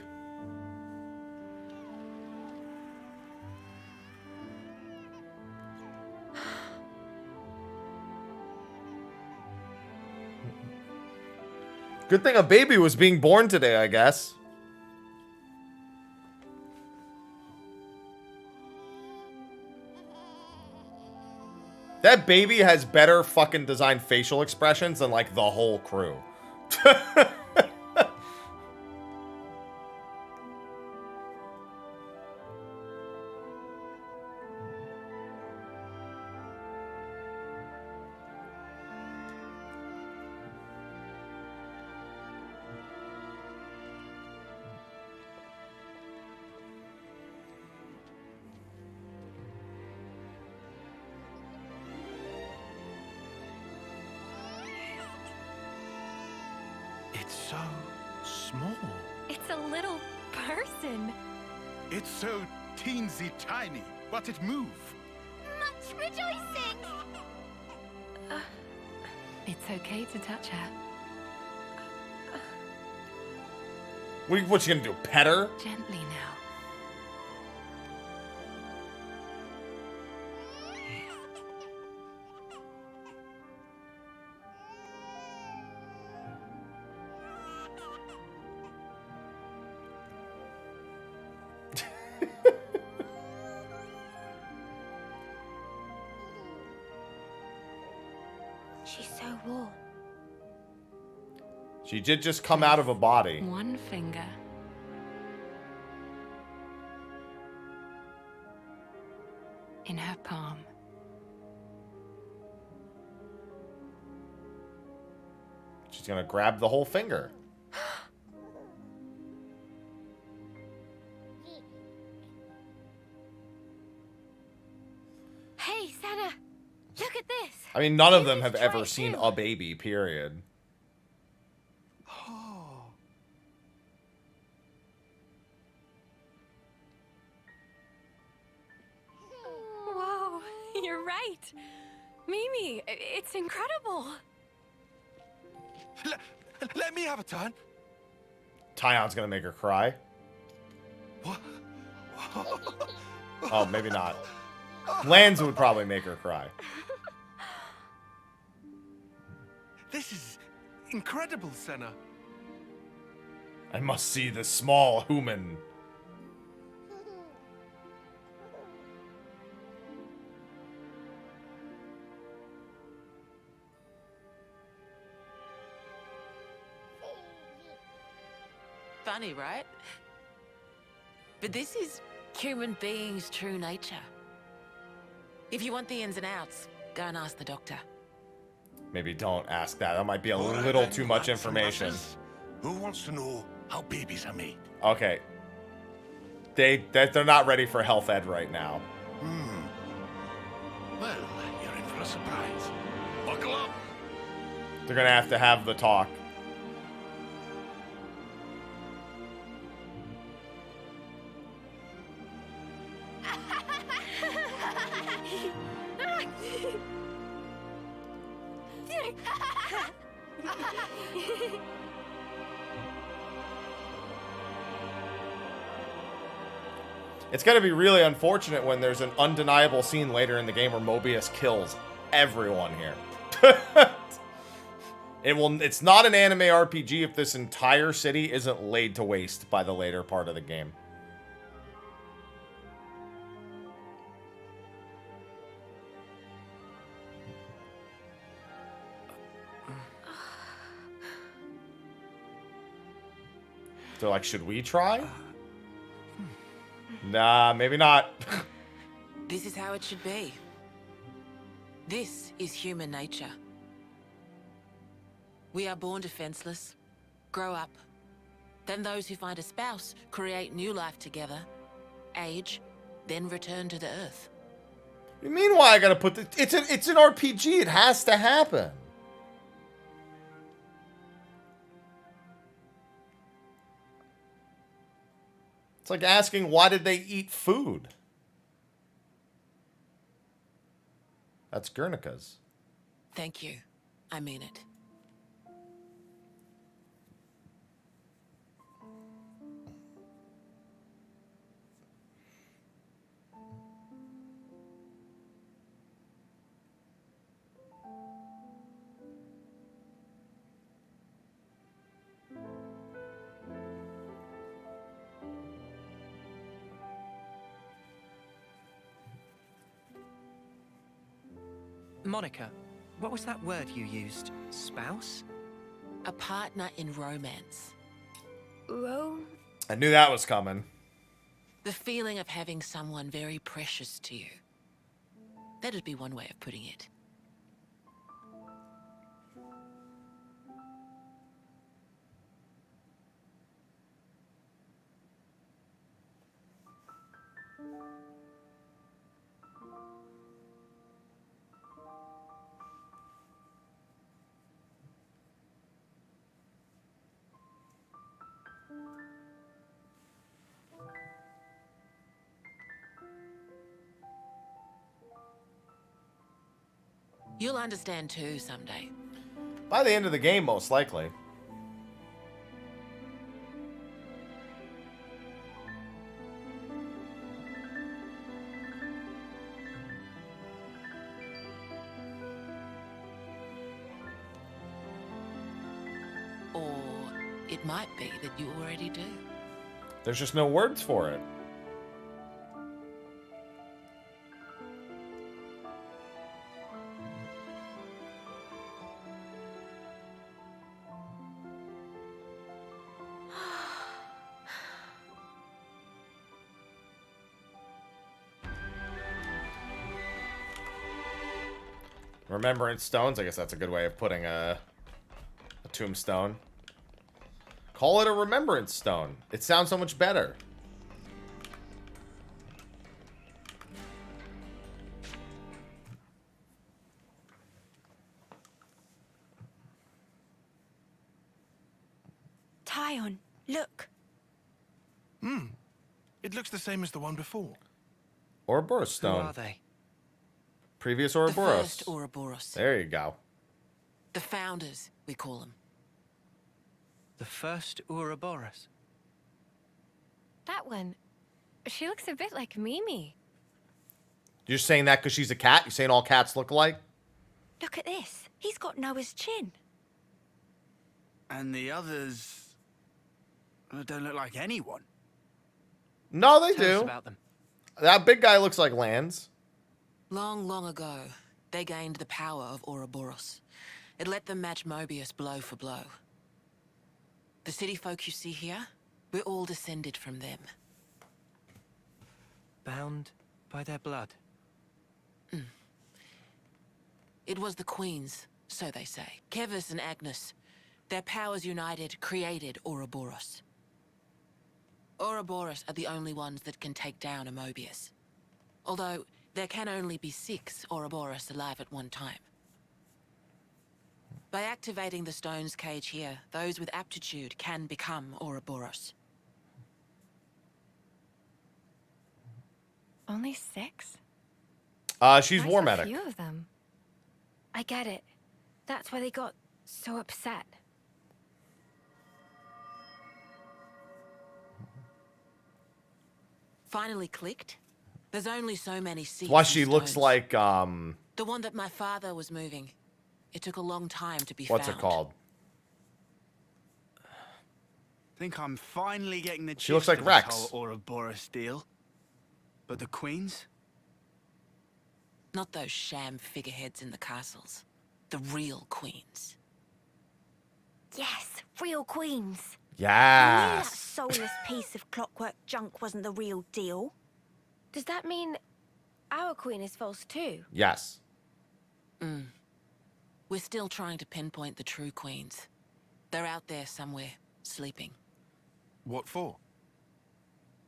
Good thing a baby was being born today, I guess. That baby has better fucking designed facial expressions than, like, the whole crew. It's so small. It's a little person. It's so teensy tiny, but it move. Much rejoicing! It's okay to touch her. What you gonna do? Pet her? Gently now. She's so warm. She did just come out of a body. One finger. In her palm. She's gonna grab the whole finger. Hey, Senna! Look at this! I mean, none of them have ever seen a baby, period. Whoa, you're right. Mimi, it's incredible. Let me have a turn. Tyon's gonna make her cry. What? Oh, maybe not. Lands would probably make her cry. This is incredible, Senna. I must see the small human. Funny, right? But this is human beings' true nature. If you want the ins and outs, go and ask the doctor. Maybe don't ask that. That might be a All right, little then, too much lads and information. lasses. Who wants to know how babies are made? Okay. They're not ready for health ed right now. Well, you're in for a surprise. Buckle up. They're gonna have the talk. It's going to be really unfortunate when there's an undeniable scene later in the game where Mobius kills everyone here. It's not an anime RPG if this entire city isn't laid to waste by the later part of the game. They're like, should we try? Nah, maybe not. This is how it should be. This is human nature. We are born defenseless, grow up. Then those who find a spouse create new life together, age, then return to the earth. You mean why I gotta put the... It's an RPG. It has to happen. It's like asking, why did they eat food? That's Guernica's. Thank you. I mean it. Monica, what was that word you used? Spouse? A partner in romance. I knew that was coming. The feeling of having someone very precious to you. That'd be one way of putting it. You'll understand too someday. By the end of the game, most likely. Or it might be that you already do. There's just no words for it. Remembrance stones. I guess that's a good way of putting a tombstone. Call it a remembrance stone. It sounds so much better. Tyon, look. It looks the same as the one before. Ouroboros Who stone. are they? Previous The Ouroboros. first Ouroboros. There you go. The founders, we call them. The first Ouroboros. That one. She looks a bit like Mimi. You're saying that because she's a cat? You're saying all cats look alike? Look at this. He's got Noah's chin. And the others don't look like anyone. No, they Tell us do. about them. That big guy looks like Lance. Long, long ago, they gained the power of Ouroboros. It let them match Mobius blow for blow. The city folk you see here, we're all descended from them. Bound by their blood. It was the Queens, so they say. Kevis and Agnes. Their powers united created Ouroboros. Ouroboros are the only ones that can take down a Mobius. Although, there can only be 6 Ouroboros alive at one time. By activating the stone's cage here, those with aptitude can become Ouroboros. Only 6? She's Why war so medic. few of them? I get it. That's why they got so upset. Finally clicked? There's only so many seats. Why and she looks stones. like The one that my father was moving. It took a long time to be what's found. it called? Think I'm finally getting the She looks gist like of Rex. this whole Ouroboros deal. But the Queens? Not those sham figureheads in the castles. The real Queens. Yes, real queens. I knew that Yes. soulless piece of clockwork junk wasn't the real deal. Does that mean our queen is false too? Yes. We're still trying to pinpoint the true Queens. They're out there somewhere, sleeping. What for?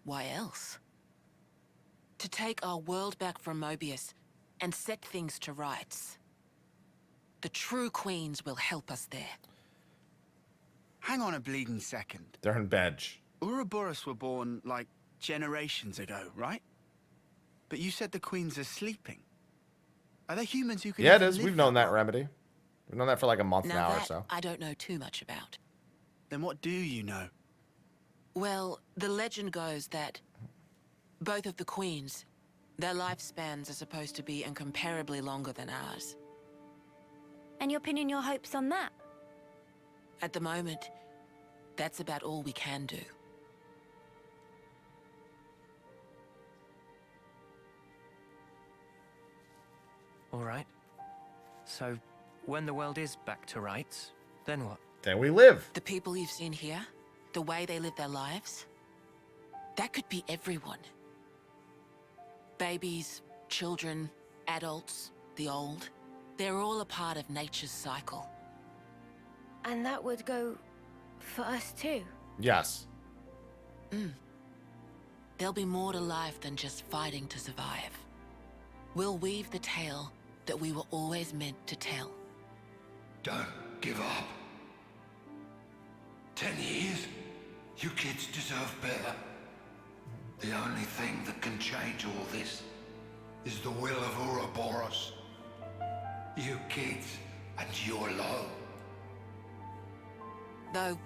Why else? To take our world back from Mobius and set things to rights. The true Queens will help us there. Hang on a bleeding second. They're in bed. Ouroboros were born, like, generations ago, right? But you said the Queens are sleeping. Are they humans who can Yeah, it even is. live We've known that long? remedy. We've known that for like a month now or that so. I don't know too much about. Then what do you know? Well, the legend goes that both of the Queens, their lifespans are supposed to be incomparably longer than ours. And you're pinning your hopes on that? At the moment, that's about all we can do. All right. So, when the world is back to rights, then what? Then we live. The people you've seen here, the way they live their lives, that could be everyone. Babies, children, adults, the old, they're all a part of nature's cycle. And that would go for us too. Yes. There'll be more to life than just fighting to survive. We'll weave the tale that we were always meant to tell. Don't give up. 10 years? You kids deserve better. The only thing that can change all this is the will of Ouroboros. You kids, and you alone. Though,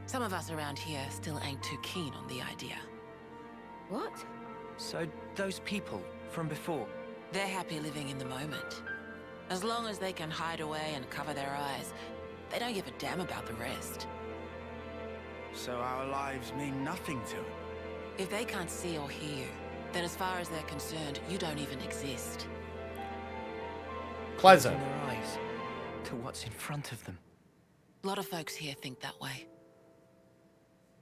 some of us around here still ain't too keen on the idea. What? So, those people from before, They're happy living in the moment. As long as they can hide away and cover their eyes, they don't give a damn about the rest. So our lives mean nothing to them. If they can't see or hear you, then as far as they're concerned, you don't even exist. Pleasant. in their eyes to what's in front of them. A lot of folks here think that way.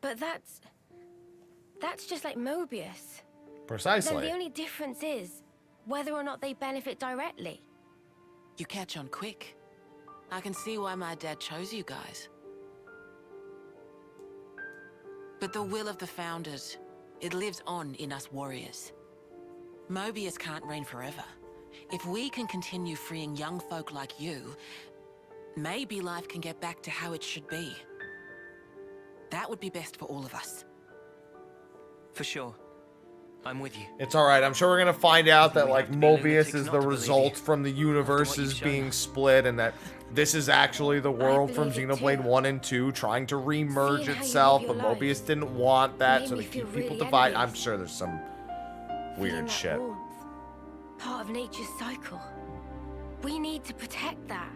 But that's just like Mobius. Precisely. Then the only difference is whether or not they benefit directly. You catch on quick. I can see why my dad chose you guys. But the will of the Founders, it lives on in us warriors. Mobius can't reign forever. If we can continue freeing young folk like you, maybe life can get back to how it should be. That would be best for all of us. For sure. I'm with you. It's alright. I'm sure we're gonna find out that, We like, have to be Mobius lunatics is not the to believe result you. from the universes shown being us. split, and that this is actually the world from believe it Xenoblade too. 1 and 2 trying to remerge Seeing how you itself, live but your Mobius life didn't want that, made so me they feel keep people really divided. I'm envious. sure there's some Feeling weird that shit. warmth, part of nature's cycle. We need to protect that.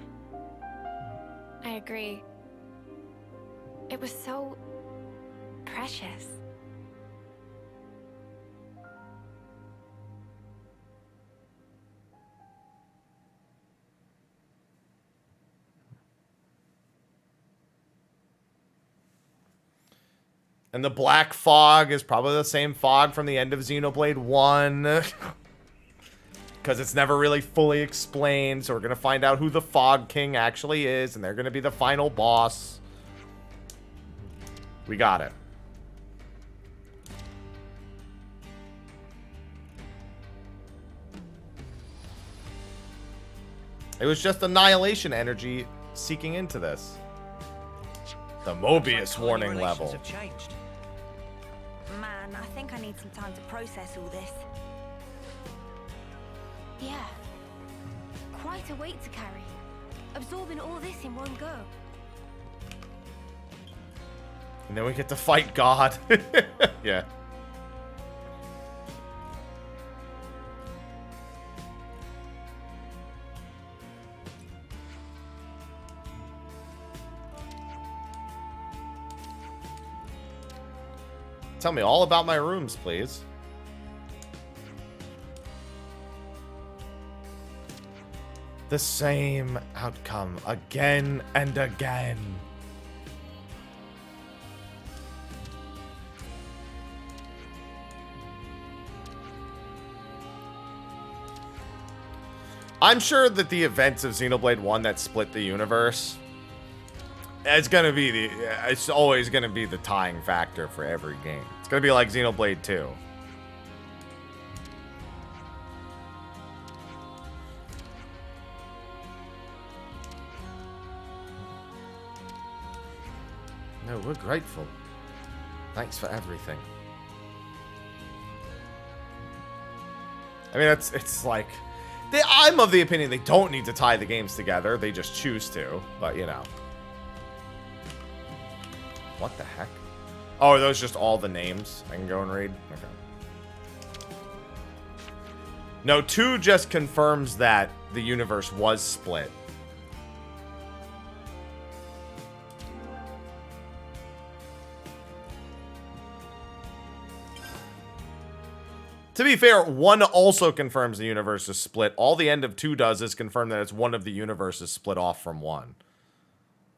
I agree. It was so precious. And the black fog is probably the same fog from the end of Xenoblade 1. Because it's never really fully explained, so we're going to find out who the Fog King actually is, and they're going to be the final boss. We got it. It was just annihilation energy seeking into this. The Mobius warning level. Have changed. Man, I think I need some time to process all this. Yeah. Quite a weight to carry. Absorbing all this in one go. And then we get to fight God. Yeah. Tell me all about my rooms, please. The same outcome again and again. I'm sure that the events of Xenoblade 1 that split the universe, it's always gonna be the tying factor for every game. It's gonna be like Xenoblade 2. No, we're grateful. Thanks for everything. I mean, it's like... I'm of the opinion they don't need to tie the games together. They just choose to. But, you know. What the heck? Oh, are those just all the names I can go and read? Okay. No, 2 just confirms that the universe was split. To be fair, 1 also confirms the universe is split. All the end of 2 does is confirm that it's one of the universes split off from 1.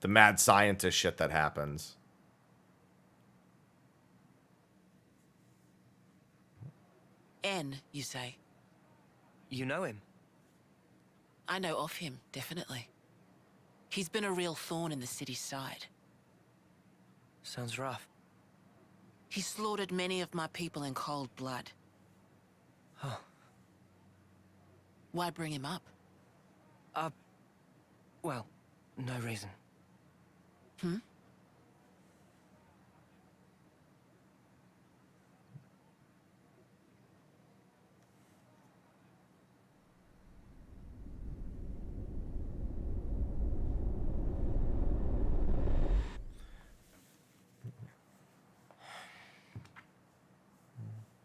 The mad scientist shit that happens. N, you say? You know him? I know of him, definitely. He's been a real thorn in the city's side. Sounds rough. He slaughtered many of my people in cold blood. Huh. Why bring him up? Well, no reason. Hmm?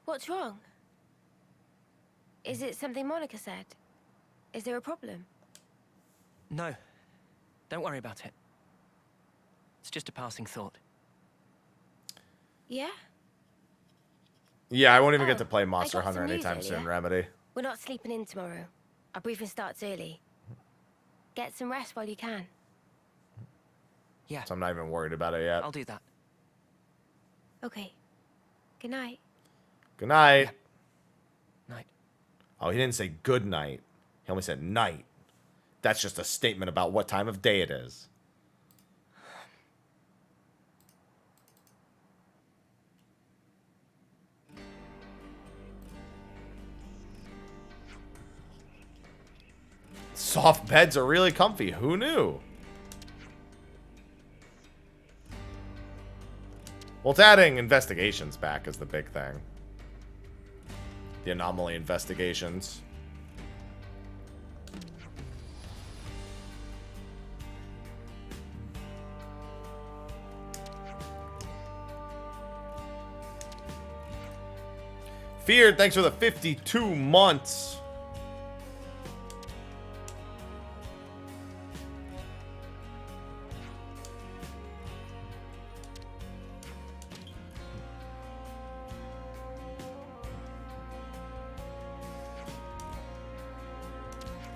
What's wrong? Is it something Monica said? Is there a problem? No. Don't worry about it. It's just a passing thought. Yeah? Yeah, I won't even get to play I Monster got Hunter some news anytime soon, earlier. Remedy. We're not sleeping in tomorrow. Our briefing starts early. Get some rest while you can. Yeah. So I'm not even worried about it yet. I'll do that. Okay. Good night. Good night. Yeah. Night. Oh, he didn't say good night. He only said night. That's just a statement about what time of day it is. Soft beds are really comfy. Who knew? Well, it's adding investigations back is the big thing. the anomaly investigations. Feared, thanks for the 52 months.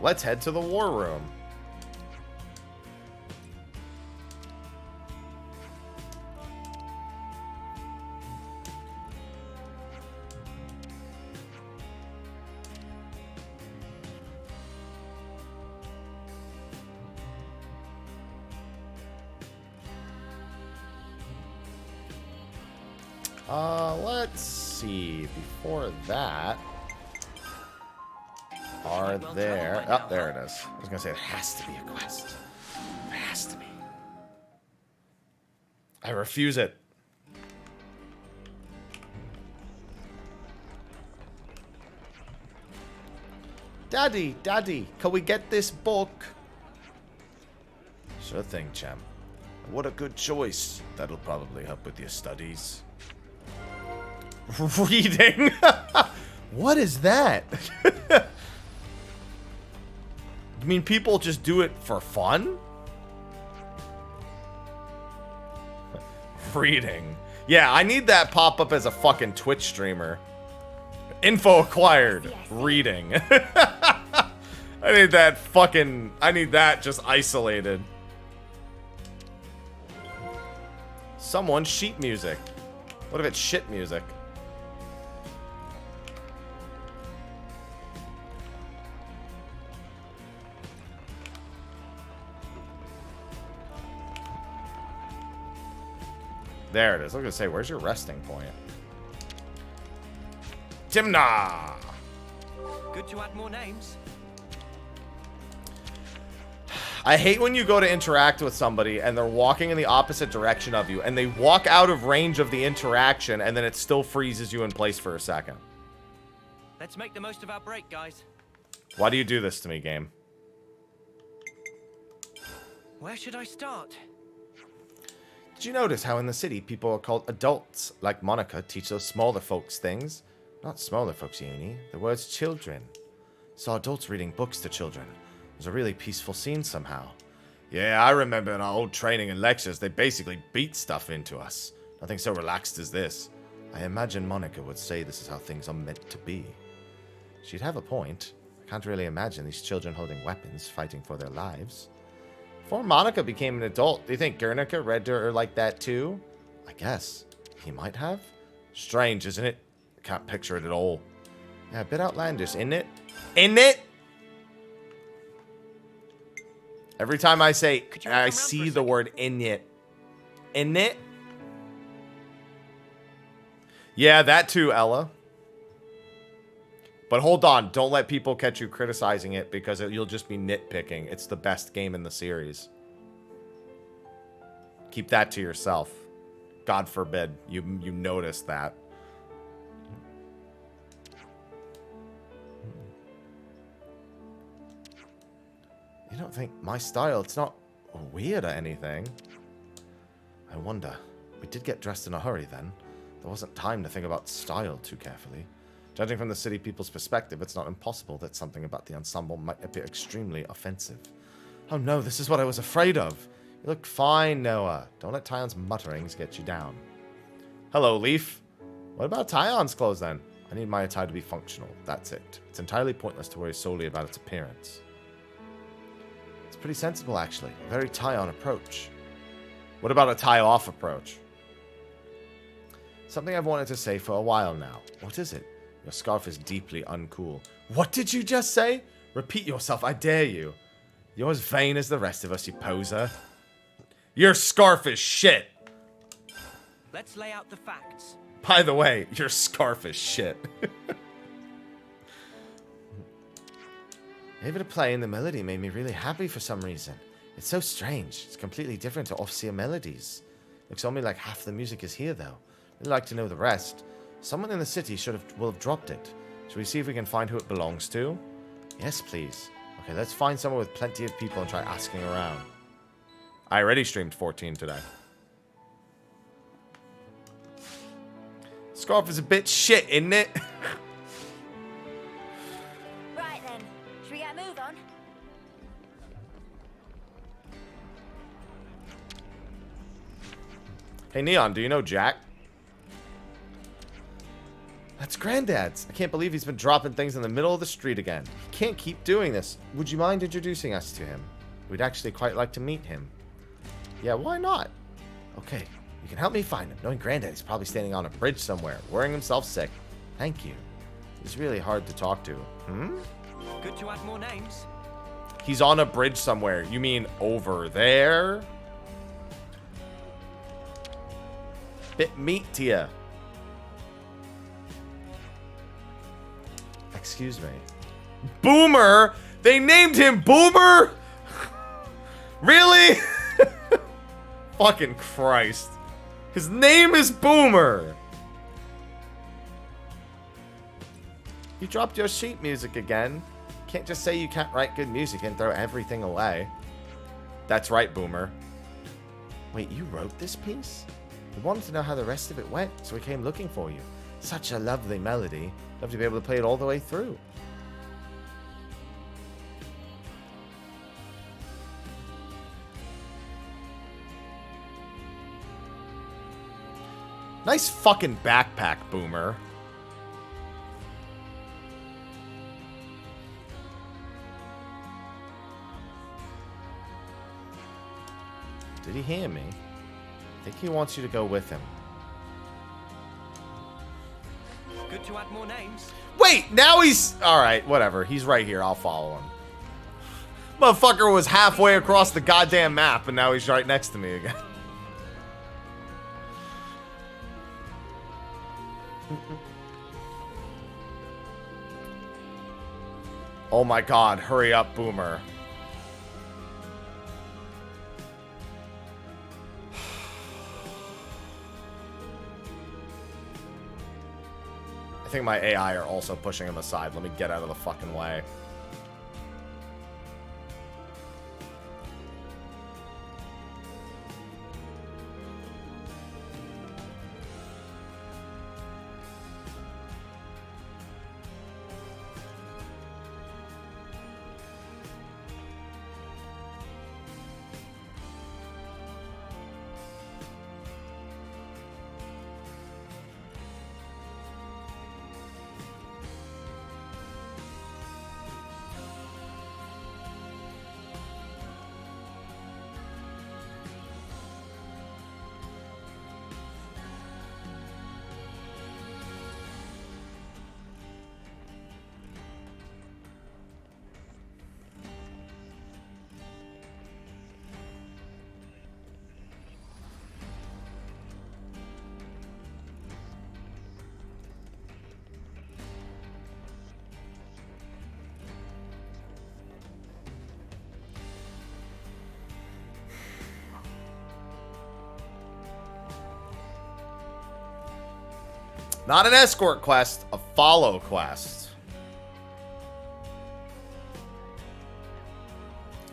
Let's head to the war room. Let's see. Before that, are there... Oh, there it is. I was gonna say it has to be a quest. There has to be. I refuse it. Daddy, Daddy, can we get this book? Sure thing, champ. What a good choice. That'll probably help with your studies. Reading? What is that? I mean, people just do it for fun? Reading. Yeah, I need that pop up as a fucking Twitch streamer. Info acquired. Reading. I need that fucking... I need that just isolated. Someone's sheet music. What if it's shit music? There it is. I was gonna say, where's your resting point? Timna! Good to add more names. I hate when you go to interact with somebody and they're walking in the opposite direction of you and they walk out of range of the interaction and then it still freezes you in place for a second. Let's make the most of our break, guys. Why do you do this to me, game? Where should I start? Did you notice how in the city people are called adults, like Monica teach those smaller folks things? Not smaller folks, Uni. The word's children. Saw adults reading books to children. It was a really peaceful scene somehow. Yeah, I remember in our old training and lectures, they basically beat stuff into us. Nothing so relaxed as this. I imagine Monica would say this is how things are meant to be. She'd have a point. I can't really imagine these children holding weapons, fighting for their lives. Before Monica became an adult, do you think Guernica read to her like that too? I guess. He might have? Strange, isn't it? Can't picture it at all. Yeah, a bit outlandish, isn't it? Isn't it? Every time I say, I see the word in it. In it? Yeah, that too, Ella. But hold on, don't let people catch you criticizing it because you'll just be nitpicking. It's the best game in the series. Keep that to yourself. God forbid you notice that. You don't think my style, it's not weird or anything. I wonder. We did get dressed in a hurry then. There wasn't time to think about style too carefully. Judging from the city people's perspective, it's not impossible that something about the ensemble might appear extremely offensive. Oh no, this is what I was afraid of. You look fine, Noah. Don't let Tyon's mutterings get you down. Hello, Leaf. What about Tyon's clothes then? I need my attire to be functional. That's it. It's entirely pointless to worry solely about its appearance. It's pretty sensible, actually. A very tie-on approach. What about a tie-off approach? Something I've wanted to say for a while now. What is it? Your scarf is deeply uncool. What did you just say? Repeat yourself, I dare you. You're as vain as the rest of us, you poser. Your scarf is shit. Let's lay out the facts. By the way, your scarf is shit. Able to play and the melody made me really happy for some reason. It's so strange. It's completely different to off-seer melodies. Looks only like half the music is here, though. I'd like to know the rest. Someone in the city will have dropped it. Should we see if we can find who it belongs to? Yes, please. Okay, let's find somewhere with plenty of people and try asking around. I already streamed 14 today. Scarf is a bit shit, isn't it? Right then, should we get a move on? Hey, Neon, do you know Jack? That's Granddad's. I can't believe he's been dropping things in the middle of the street again. He can't keep doing this. Would you mind introducing us to him? We'd actually quite like to meet him. Yeah, why not? Okay, you can help me find him. Knowing Granddad, he's probably standing on a bridge somewhere, worrying himself sick. Thank you. He's really hard to talk to. Hmm? Good to add more names. He's on a bridge somewhere. You mean over there? Bit meat to ya. Excuse me. Boomer? They named him Boomer? Really? Fucking Christ. His name is Boomer. You dropped your sheet music again. Can't just say you can't write good music and throw everything away. That's right, Boomer. Wait, you wrote this piece? We wanted to know how the rest of it went, so we came looking for you. Such a lovely melody. Love to be able to play it all the way through. Nice fucking backpack, Boomer. Did he hear me? I think he wants you to go with him. Good to add more names. Wait, now he's... Alright, whatever. He's right here. I'll follow him. Motherfucker was halfway across the goddamn map, and now he's right next to me again. Oh my god, hurry up, Boomer. I think my AI are also pushing him aside. Let me get out of the fucking way. Not an escort quest, a follow quest.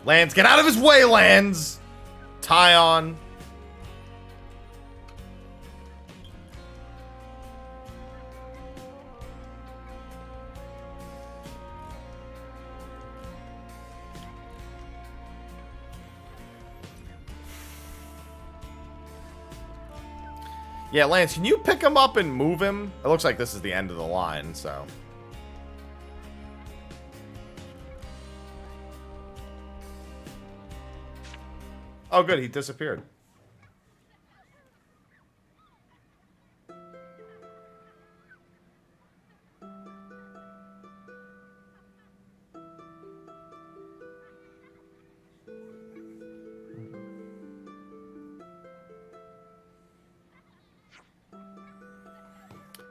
Lance, get out of his way, Lance! Tyon. Yeah, Lance, can you pick him up and move him? It looks like this is the end of the line, so. Oh, good, he disappeared.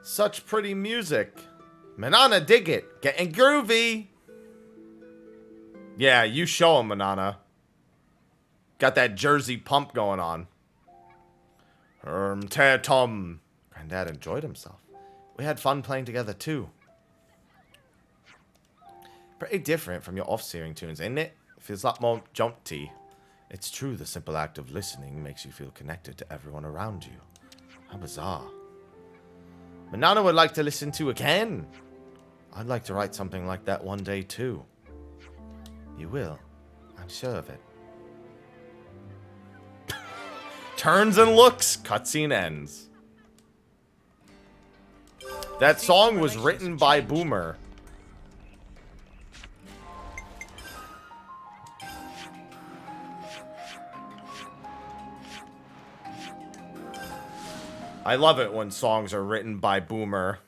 Such pretty music. Manana, dig it. Getting groovy. Yeah, you show him, Manana. Got that Jersey pump going on. Tom. Granddad enjoyed himself. We had fun playing together, too. Pretty different from your off-searing tunes, ain't it? Feels a lot more jaunty. It's true the simple act of listening makes you feel connected to everyone around you. How bizarre. Manana would like to listen to again. I'd like to write something like that one day too. You will. I'm sure of it. Turns and looks. Cutscene ends. That song was written by Boomer. I love it when songs are written by Boomer.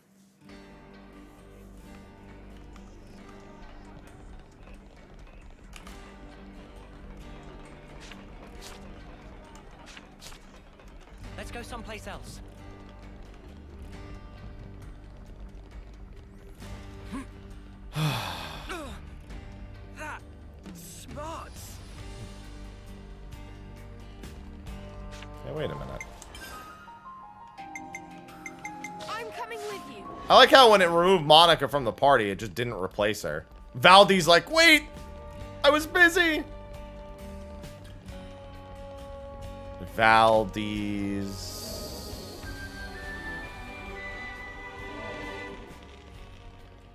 Let's go someplace else. That smarts. Hey, wait a minute. I'm coming with you. I like how when it removed Monica from the party, it just didn't replace her. Valdi's like, wait! I was busy! Valdi's...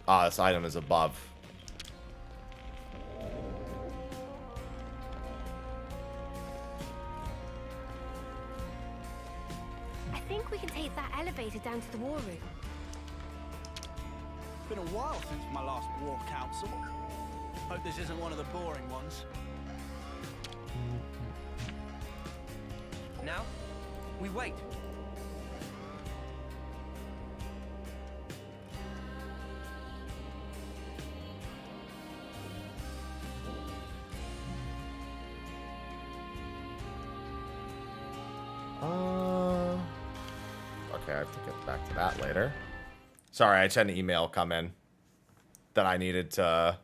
Ah, this item is above. I think we can take that elevator down to the war room. It's been a while since my last war council. Hope this isn't one of the boring ones. Now, we wait. Okay, I have to get back to that later. Sorry, I just had an email come in that I needed to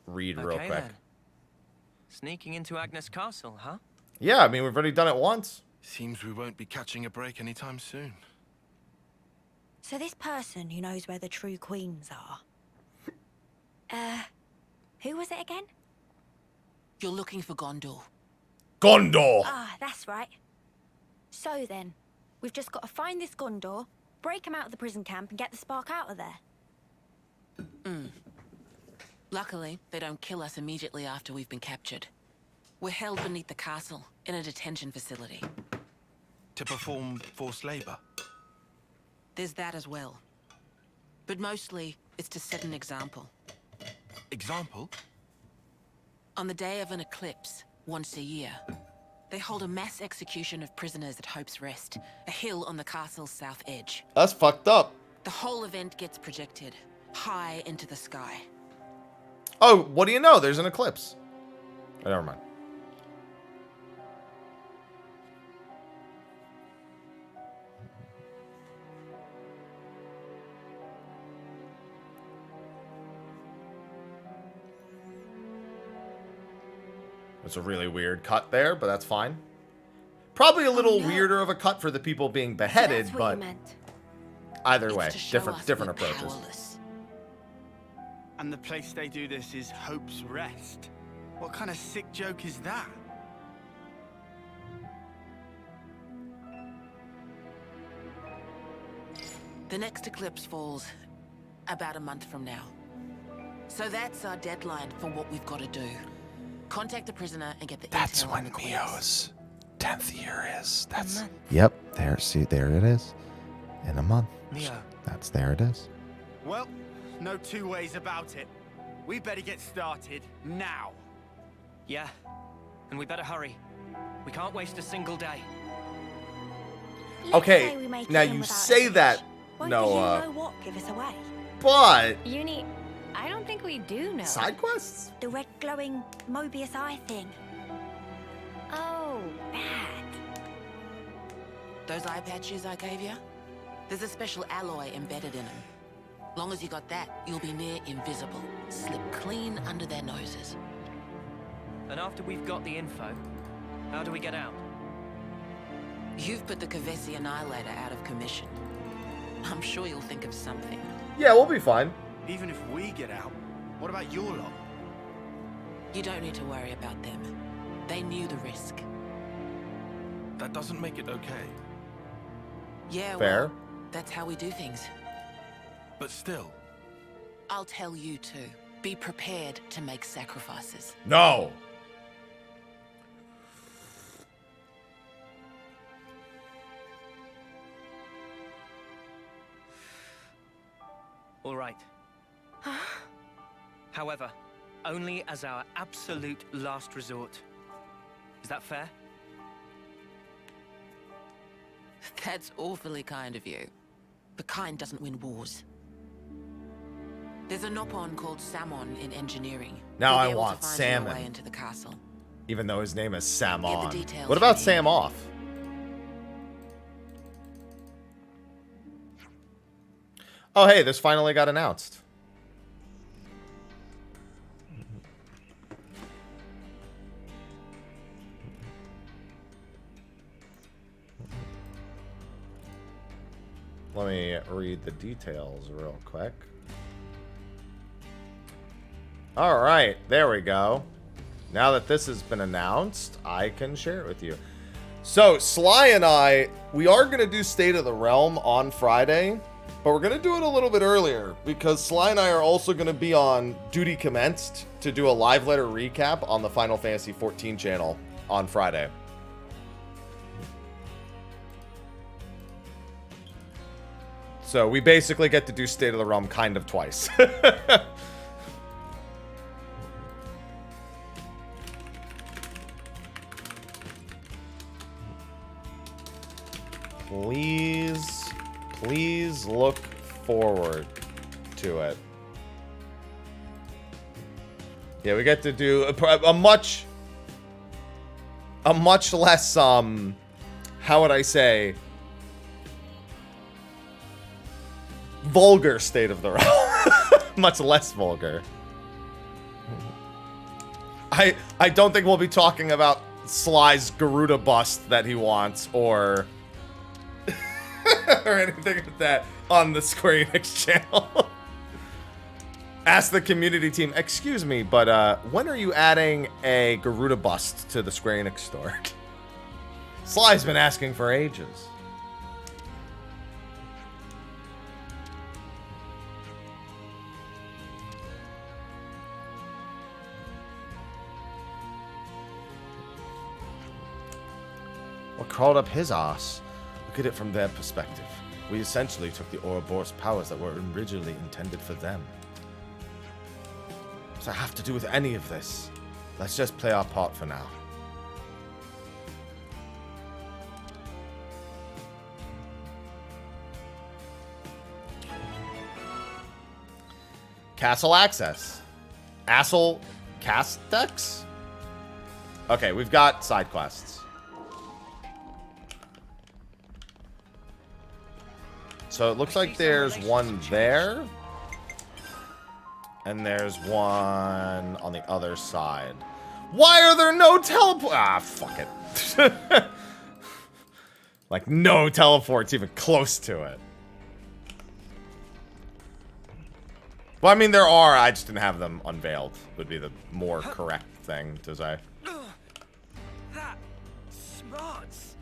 read real quick. Then. Sneaking into Agnes Castle, huh? Yeah, I mean, we've already done it once. Seems we won't be catching a break anytime soon. So this person who knows where the true queens are... who was it again? You're looking for Gondor. Gondor! Ah, that's right. So then, we've just got to find this Gondor, break him out of the prison camp and get the spark out of there. Luckily, they don't kill us immediately after we've been captured. We're held beneath the castle, in a detention facility. To perform forced labor? There's that as well. But mostly, it's to set an example. Example? On the day of an eclipse, once a year, they hold a mass execution of prisoners at Hope's Rest, a hill on the castle's south edge. That's fucked up. The whole event gets projected, high into the sky. Oh, what do you know? There's an eclipse. Oh, never mind. It's a really weird cut there, but that's fine. Probably a little weirder of a cut for the people being beheaded, but either way, different approaches. Powerless. And the place they do this is Hope's Rest. What kind of sick joke is that? The next eclipse falls about a month from now. So that's our deadline for what we've got to do. Contact the prisoner and get the intel on the queens. Mio's 10th year is. That's... Yep, there, see, there it is. In a month. Mio. That's, there it is. Well, no two ways about it. We better get started now. Yeah, and we better hurry. We can't waste a single day. Okay, now you say that, Noah, You know what give us away? but Uni, I don't think we do know. side quests? The red glowing Mobius eye thing. Oh, Bad. Those eye patches I gave you? There's a special alloy embedded in them. Long as you got that, you'll be near invisible. Slip clean under their noses. And after we've got the info, how do we get out? You've put the Kavesi Annihilator out of commission. I'm sure you'll think of something. Yeah, we'll be fine. Even if we get out, what about your lot? You don't need to worry about them. They knew the risk. That doesn't make it okay. Yeah, Fair. well, that's how we do things. But still. I'll tell you too. Be prepared to make sacrifices. No. All right. However, only as our absolute last resort. Is that fair? That's awfully kind of you. But kind doesn't win wars. There's a Nopon called Samon in engineering. Now He'll be I able to want find you a salmon. way into the castle. Even though his name is Samon. Get the details What about from Sam Off? Oh, hey, this finally got announced. Let me read the details real quick. All right, there we go. Now that this has been announced, I can share it with you. So, Sly and I, we are going to do State of the Realm on Friday, but we're going to do it a little bit earlier because Sly and I are also going to be on Duty Commenced to do a live letter recap on the Final Fantasy XIV channel on Friday. So we basically get to do State of the Realm kind of twice. Please look forward to it. Yeah, we get to do a much less, how would I say, vulgar State of the Realm. Much less vulgar. I don't think we'll be talking about Sly's Garuda bust that he wants or or anything like that on the Square Enix channel. Ask the community team, excuse me, but when are you adding a Garuda bust to the Square Enix store? Sly's been asking for ages. What crawled up his ass? Look at it from their perspective. We essentially took the Ouroboros powers that were originally intended for them. What does that have to do with any of this? Let's just play our part for now. Castle access. Assel Castex? Okay, we've got side quests. So it looks like there's one there. And there's one on the other side. Why are there no teleport? Ah, fuck it. Like, no teleports even close to it. Well, I mean, there are. I just didn't have them unveiled. Would be the more correct thing to say. That smarts.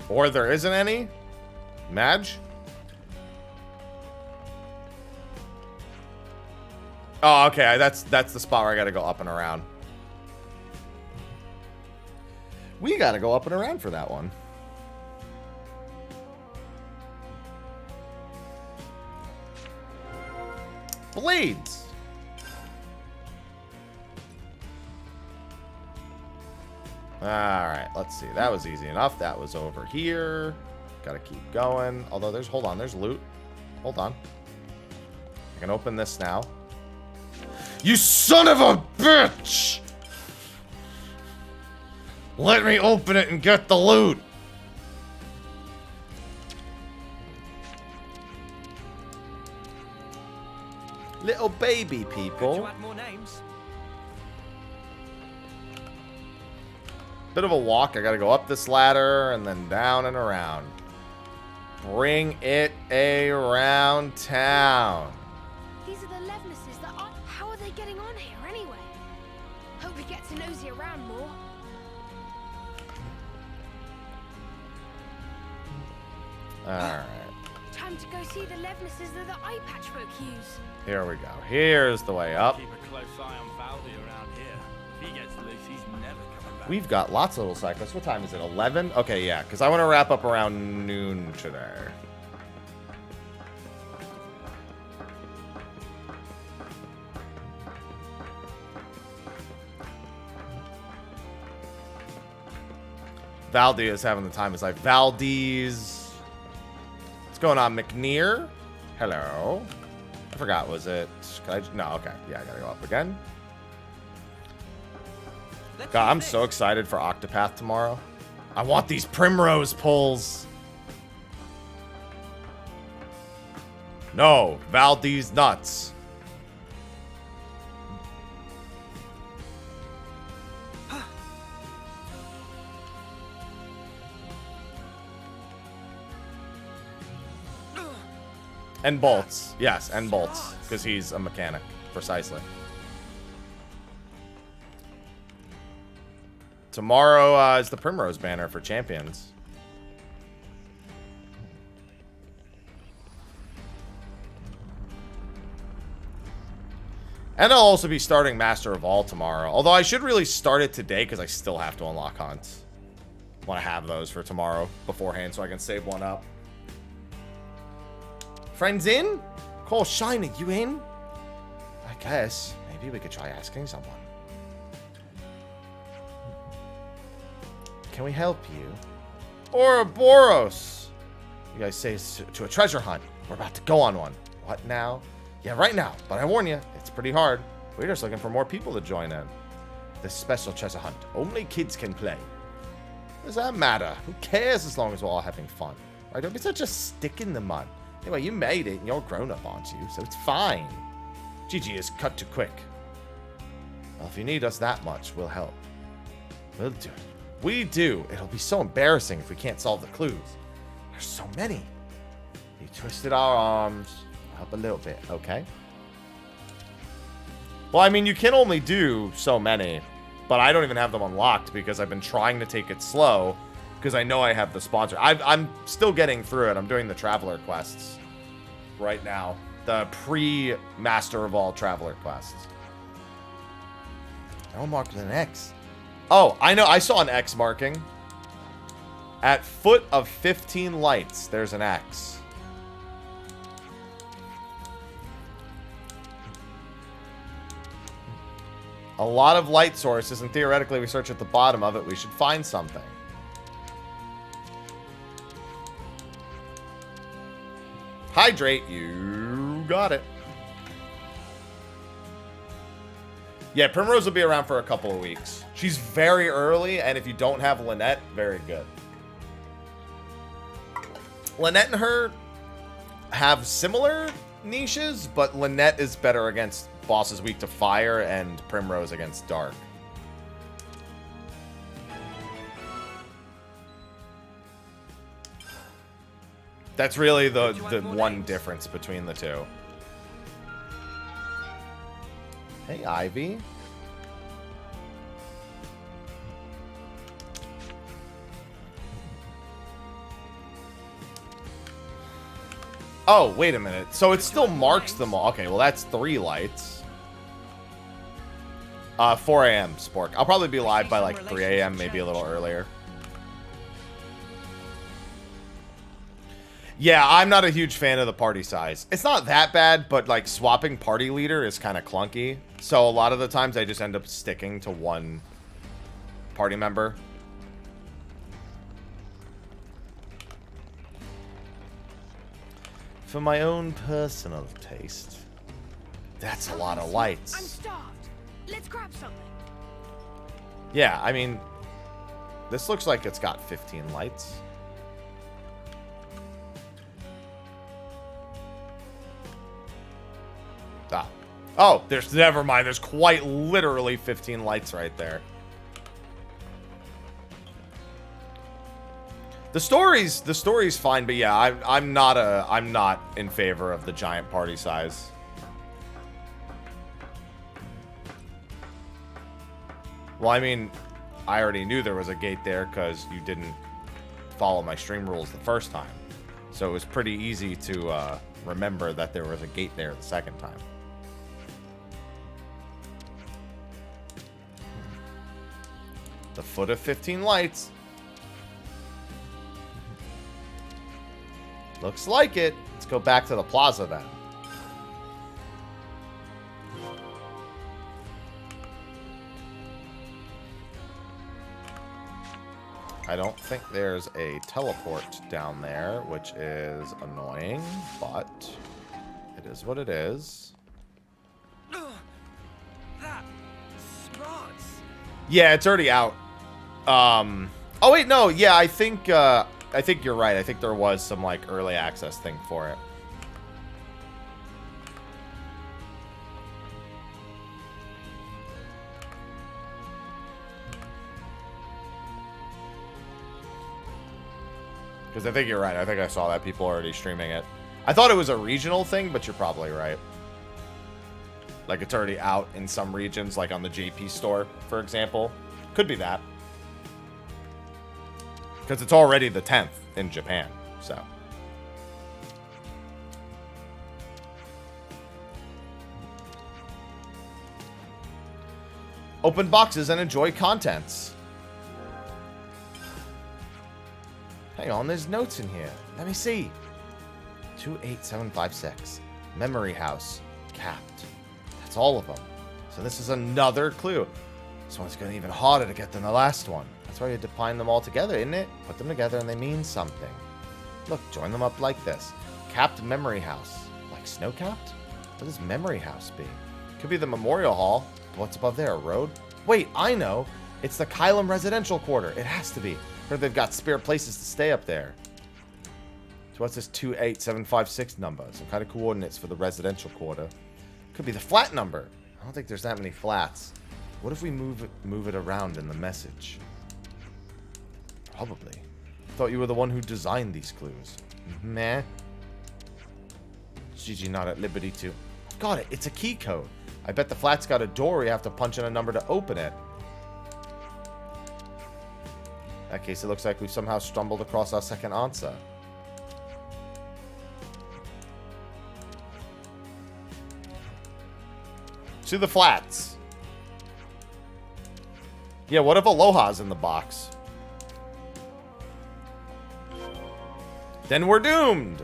Or there isn't any? Madge? Oh, okay. That's the spot where I gotta go up and around. We gotta go up and around for that one. Blades! Alright, let's see. That was easy enough. That was over here. Gotta keep going. Although there's, hold on, there's loot. Hold on. I can open this now. You son of a bitch! Let me open it and get the loot. Little baby Good people. to add more names. Bit of a walk. I gotta go up this ladder and then down and around. Bring it around town. These are the Levnesses that are... How are they getting on here anyway? Hope we get to nosy around more. Alright. Time to go see the Levnesses that the eye patch folk use. Here we go. Here's the way up. Keep a close eye on Valdi around here. If he gets loose, he's never coming back. We've got lots of little cyclists. What time is it? 11? Okay, yeah, because I want to wrap up around noon today. Valdi is having the time of his life. Valdez. What's going on, McNear? Hello. I forgot, was it... No, okay. Yeah, I gotta go up again. God, I'm so excited for Octopath tomorrow. I want these primrose pulls. No, Valdez nuts. And bolts. Yes, and bolts. Because he's a mechanic. Precisely. Tomorrow is the Primrose banner for Champions. And I'll also be starting Master of All tomorrow. Although I should really start it today because I still have to unlock hunts. Want to have those for tomorrow beforehand so I can save one up. Friends in? Call Shiner, you in? I guess. Maybe we could try asking someone. Can we help you? Ouroboros! You guys say it's to a treasure hunt. We're about to go on one. What now? Yeah, right now. But I warn you, it's pretty hard. We're just looking for more people to join in. This special treasure hunt. Only kids can play. Does that matter? Who cares as long as we're all having fun? Right? Don't be such a stick in the mud. Anyway, you made it and you're grown up, aren't you? So it's fine. GG is cut to quick. Well, if you need us that much, we'll help. We'll do it. We do. It'll be so embarrassing if we can't solve the clues. There's so many. We twisted our arms. Help a little bit, okay? Well, I mean, you can only do so many, but I don't even have them unlocked because I've been trying to take it slow because I know I have the sponsor. I'm still getting through it. I'm doing the Traveler quests right now. The pre-Master of All Traveler quests. Oh, marked with an X. Oh, I know. I saw an X marking. At foot of 15 lights, there's an X. A lot of light sources, and theoretically we search at the bottom of it, we should find something. Hydrate, you got it. Yeah, Primrose will be around for a couple of weeks. She's very early, and if you don't have Lynette, very good. Lynette and her have similar niches, but Lynette is better against bosses weak to fire, and Primrose against dark. That's really the one difference between the two. Hey, Ivy. Oh, wait a minute. So it still marks them all. Okay, well, that's 3 lights. 4 a.m. Spork. I'll probably be live by like 3 a.m., maybe a little earlier. Yeah, I'm not a huge fan of the party size. It's not that bad, but like swapping party leader is kind of clunky. So a lot of the times I just end up sticking to one party member. For my own personal taste. That's a lot of lights. I'm starved. Let's grab something. Yeah, I mean, this looks like it's got 15 lights. Ah, Oh, there's never mind. There's quite literally 15 lights right there. The story's fine, but yeah, I'm not in favor of the giant party size. Well, I mean, I already knew there was a gate there because you didn't follow my stream rules the first time. So it was pretty easy to remember that there was a gate there the second time. The foot of 15 lights. Looks like it. Let's go back to the plaza then. I don't think there's a teleport down there, which is annoying, but it is what it is. That smarts. Yeah, it's already out. Oh wait, no, yeah, I think you're right. I think there was some like early access thing for it. Because I think you're right. I think I saw that people already streaming it. I thought it was a regional thing, but you're probably right. Like, it's already out in some regions, like on the JP store, for example. Could be that. Because it's already the 10th in Japan, so. Open boxes and enjoy contents. Hang on, there's notes in here. Let me see. 28756. Memory house. Capped. That's all of them. So this is another clue. This one's going even harder to get than the last one. That's why you had to find them all together, isn't it? Put them together and they mean something. Look, join them up like this. Capped memory house. Like snow-capped? What does memory house be? Could be the memorial hall. But what's above there, a road? Wait, I know. It's the Kylum residential quarter. It has to be. Heard they've got spare places to stay up there. So what's this 28756 number? Some kind of coordinates for the residential quarter. Could be the flat number. I don't think there's that many flats. What if we move it around in the message? Probably. Thought you were the one who designed these clues. Meh. Gigi not at liberty to... Got it. It's a key code. I bet the flat's got a door where you have to punch in a number to open it. In that case, it looks like we've somehow stumbled across our second answer. To the flats. Yeah, what if Aloha's in the box? Then we're doomed.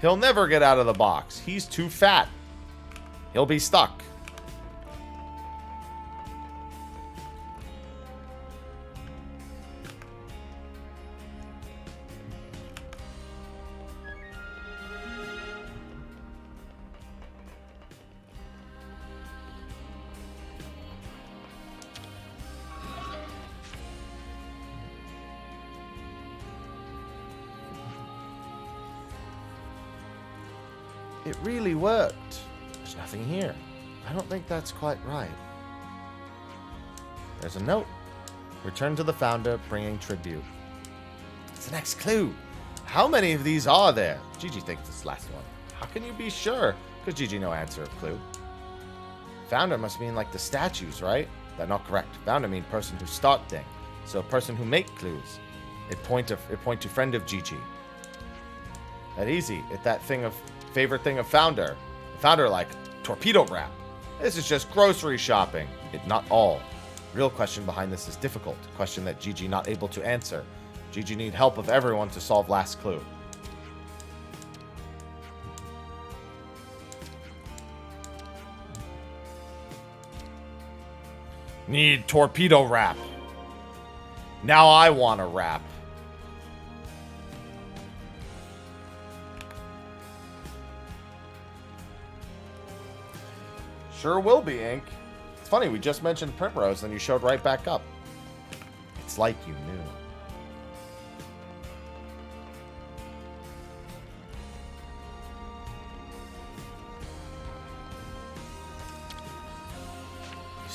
He'll never get out of the box. He's too fat. He'll be stuck. It really worked. There's nothing here. I don't think that's quite right. There's a note. Return to the founder, bringing tribute. It's the next clue. How many of these are there? Gigi thinks this last one. How can you be sure? Because Gigi no answer of clue. Founder must mean like the statues, right? That's not correct. Founder mean person who start thing. So a person who make clues. It point to friend of Gigi. That easy. It that thing of favorite thing of founder. Founder like torpedo wrap. This is just grocery shopping. It not all. Real question behind this is difficult. Question that Gigi not able to answer. Gigi need help of everyone to solve last clue. Need torpedo wrap. Now I want a wrap. Sure will be, Ink. It's funny, we just mentioned Primrose, and you showed right back up. It's like you knew.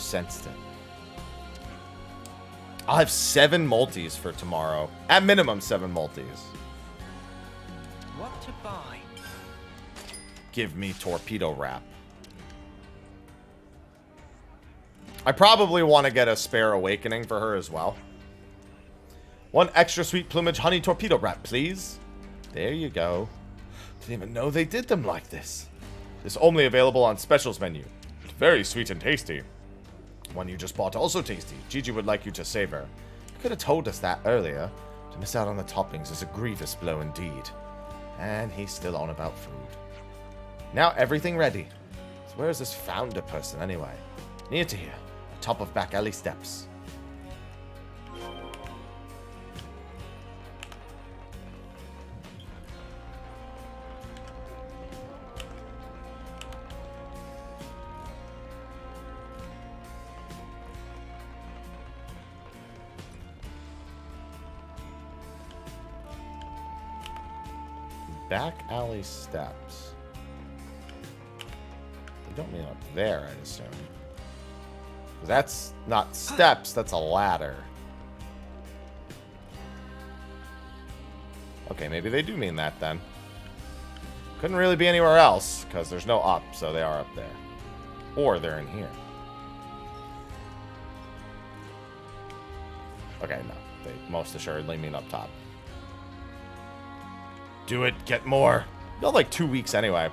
sensed it. I'll have 7 multis for tomorrow. At minimum, 7 multis. What to buy? Give me torpedo wrap. I probably want to get a spare awakening for her as well. 1 extra sweet plumage honey torpedo wrap, please. There you go. Didn't even know they did them like this. It's only available on specials menu. It's very sweet and tasty. One you just bought also tasty. Gigi would like you to savor. You could have told us that earlier. To miss out on the toppings is a grievous blow indeed. And he's still on about food. Now everything ready. So where is this founder person anyway? Near to here. At top of back alley steps. Back alley steps. They don't mean up there, I assume. That's not steps, that's a ladder. Okay, maybe they do mean that then. Couldn't really be anywhere else, because there's no up, so they are up there. Or they're in here. Okay, no. They most assuredly mean up top. Do it, get more. You'll have like 2 weeks anyway.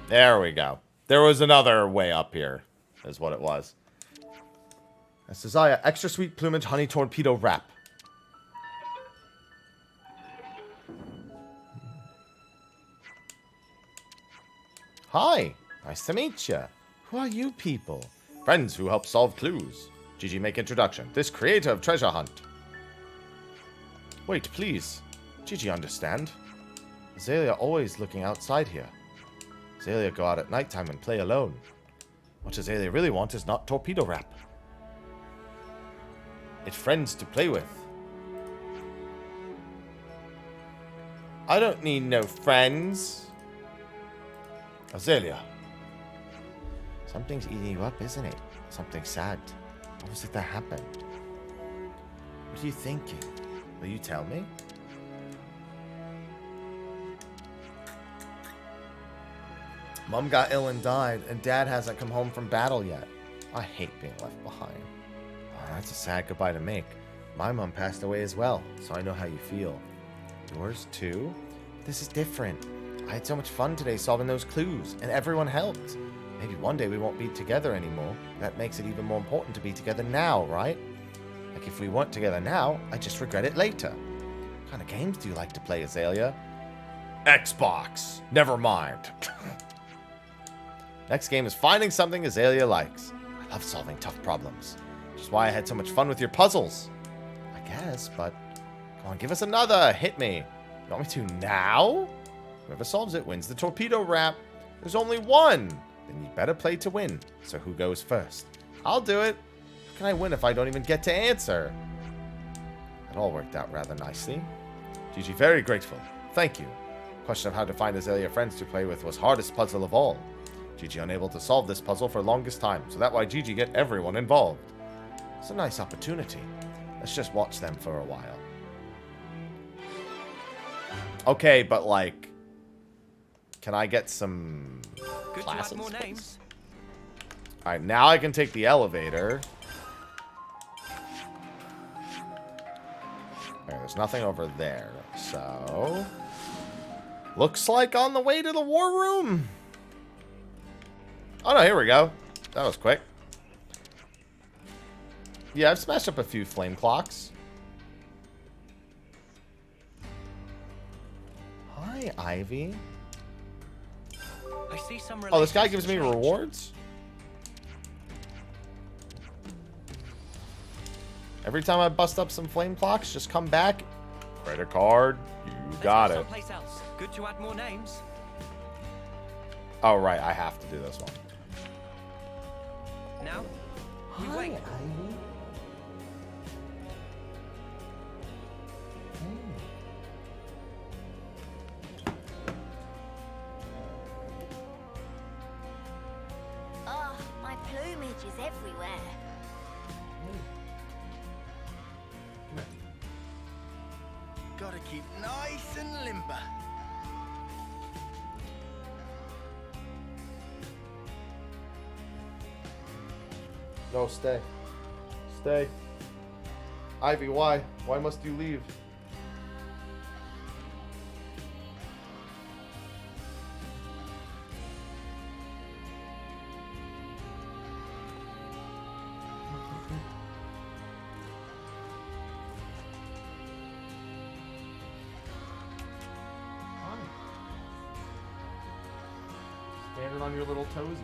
There we go. There was another way up here, is what it was. That's Desire, extra sweet plumage honey torpedo wrap. Hi, nice to meet you. Who are you people? Friends who help solve clues. Gigi, make introduction. This creator of treasure hunt. Wait, please. Gigi, understand? Azalea always looking outside here. Azalea go out at nighttime and play alone. What Azalea really wants is not torpedo wrap. It's friends to play with. I don't need no friends. Azalea. Something's eating you up, isn't it? Something sad. What was it that happened? What are you thinking? Will you tell me? Mom got ill and died, and Dad hasn't come home from battle yet. I hate being left behind. Oh, that's a sad goodbye to make. My mom passed away as well, so I know how you feel. Yours too? This is different. I had so much fun today solving those clues, and everyone helped. Maybe one day we won't be together anymore. That makes it even more important to be together now, right? Like if we weren't together now, I'd just regret it later. What kind of games do you like to play, Azalea? Xbox. Never mind. Next game is finding something Azalea likes. I love solving tough problems. Which is why I had so much fun with your puzzles. I guess, but come on, give us another. Hit me. You want me to now? Whoever solves it wins the torpedo wrap. There's only one. Then you better play to win. So who goes first? I'll do it. How can I win if I don't even get to answer? It all worked out rather nicely. Gigi, very grateful. Thank you. Question of how to find Azalea friends to play with was hardest puzzle of all. Gigi unable to solve this puzzle for longest time, so that's why Gigi get everyone involved. It's a nice opportunity. Let's just watch them for a while. Okay, but like, can I get some classes? Good to add more names. All right, now I can take the elevator. All right, there's nothing over there, so looks like on the way to the war room. Oh no, here we go. That was quick. Yeah, I've smashed up a few flame clocks. Hi, Ivy. I see some Oh, this guy gives me rewards? Every time I bust up some flame clocks, just come back. Credit card. You got it. Someplace else. Good to add more names. Oh, right. I have to do this one. Now, we wait. damage is everywhere. Gotta keep nice and limber. No, stay. Stay. Ivy, why? Why must you leave? Standing on your little toesies.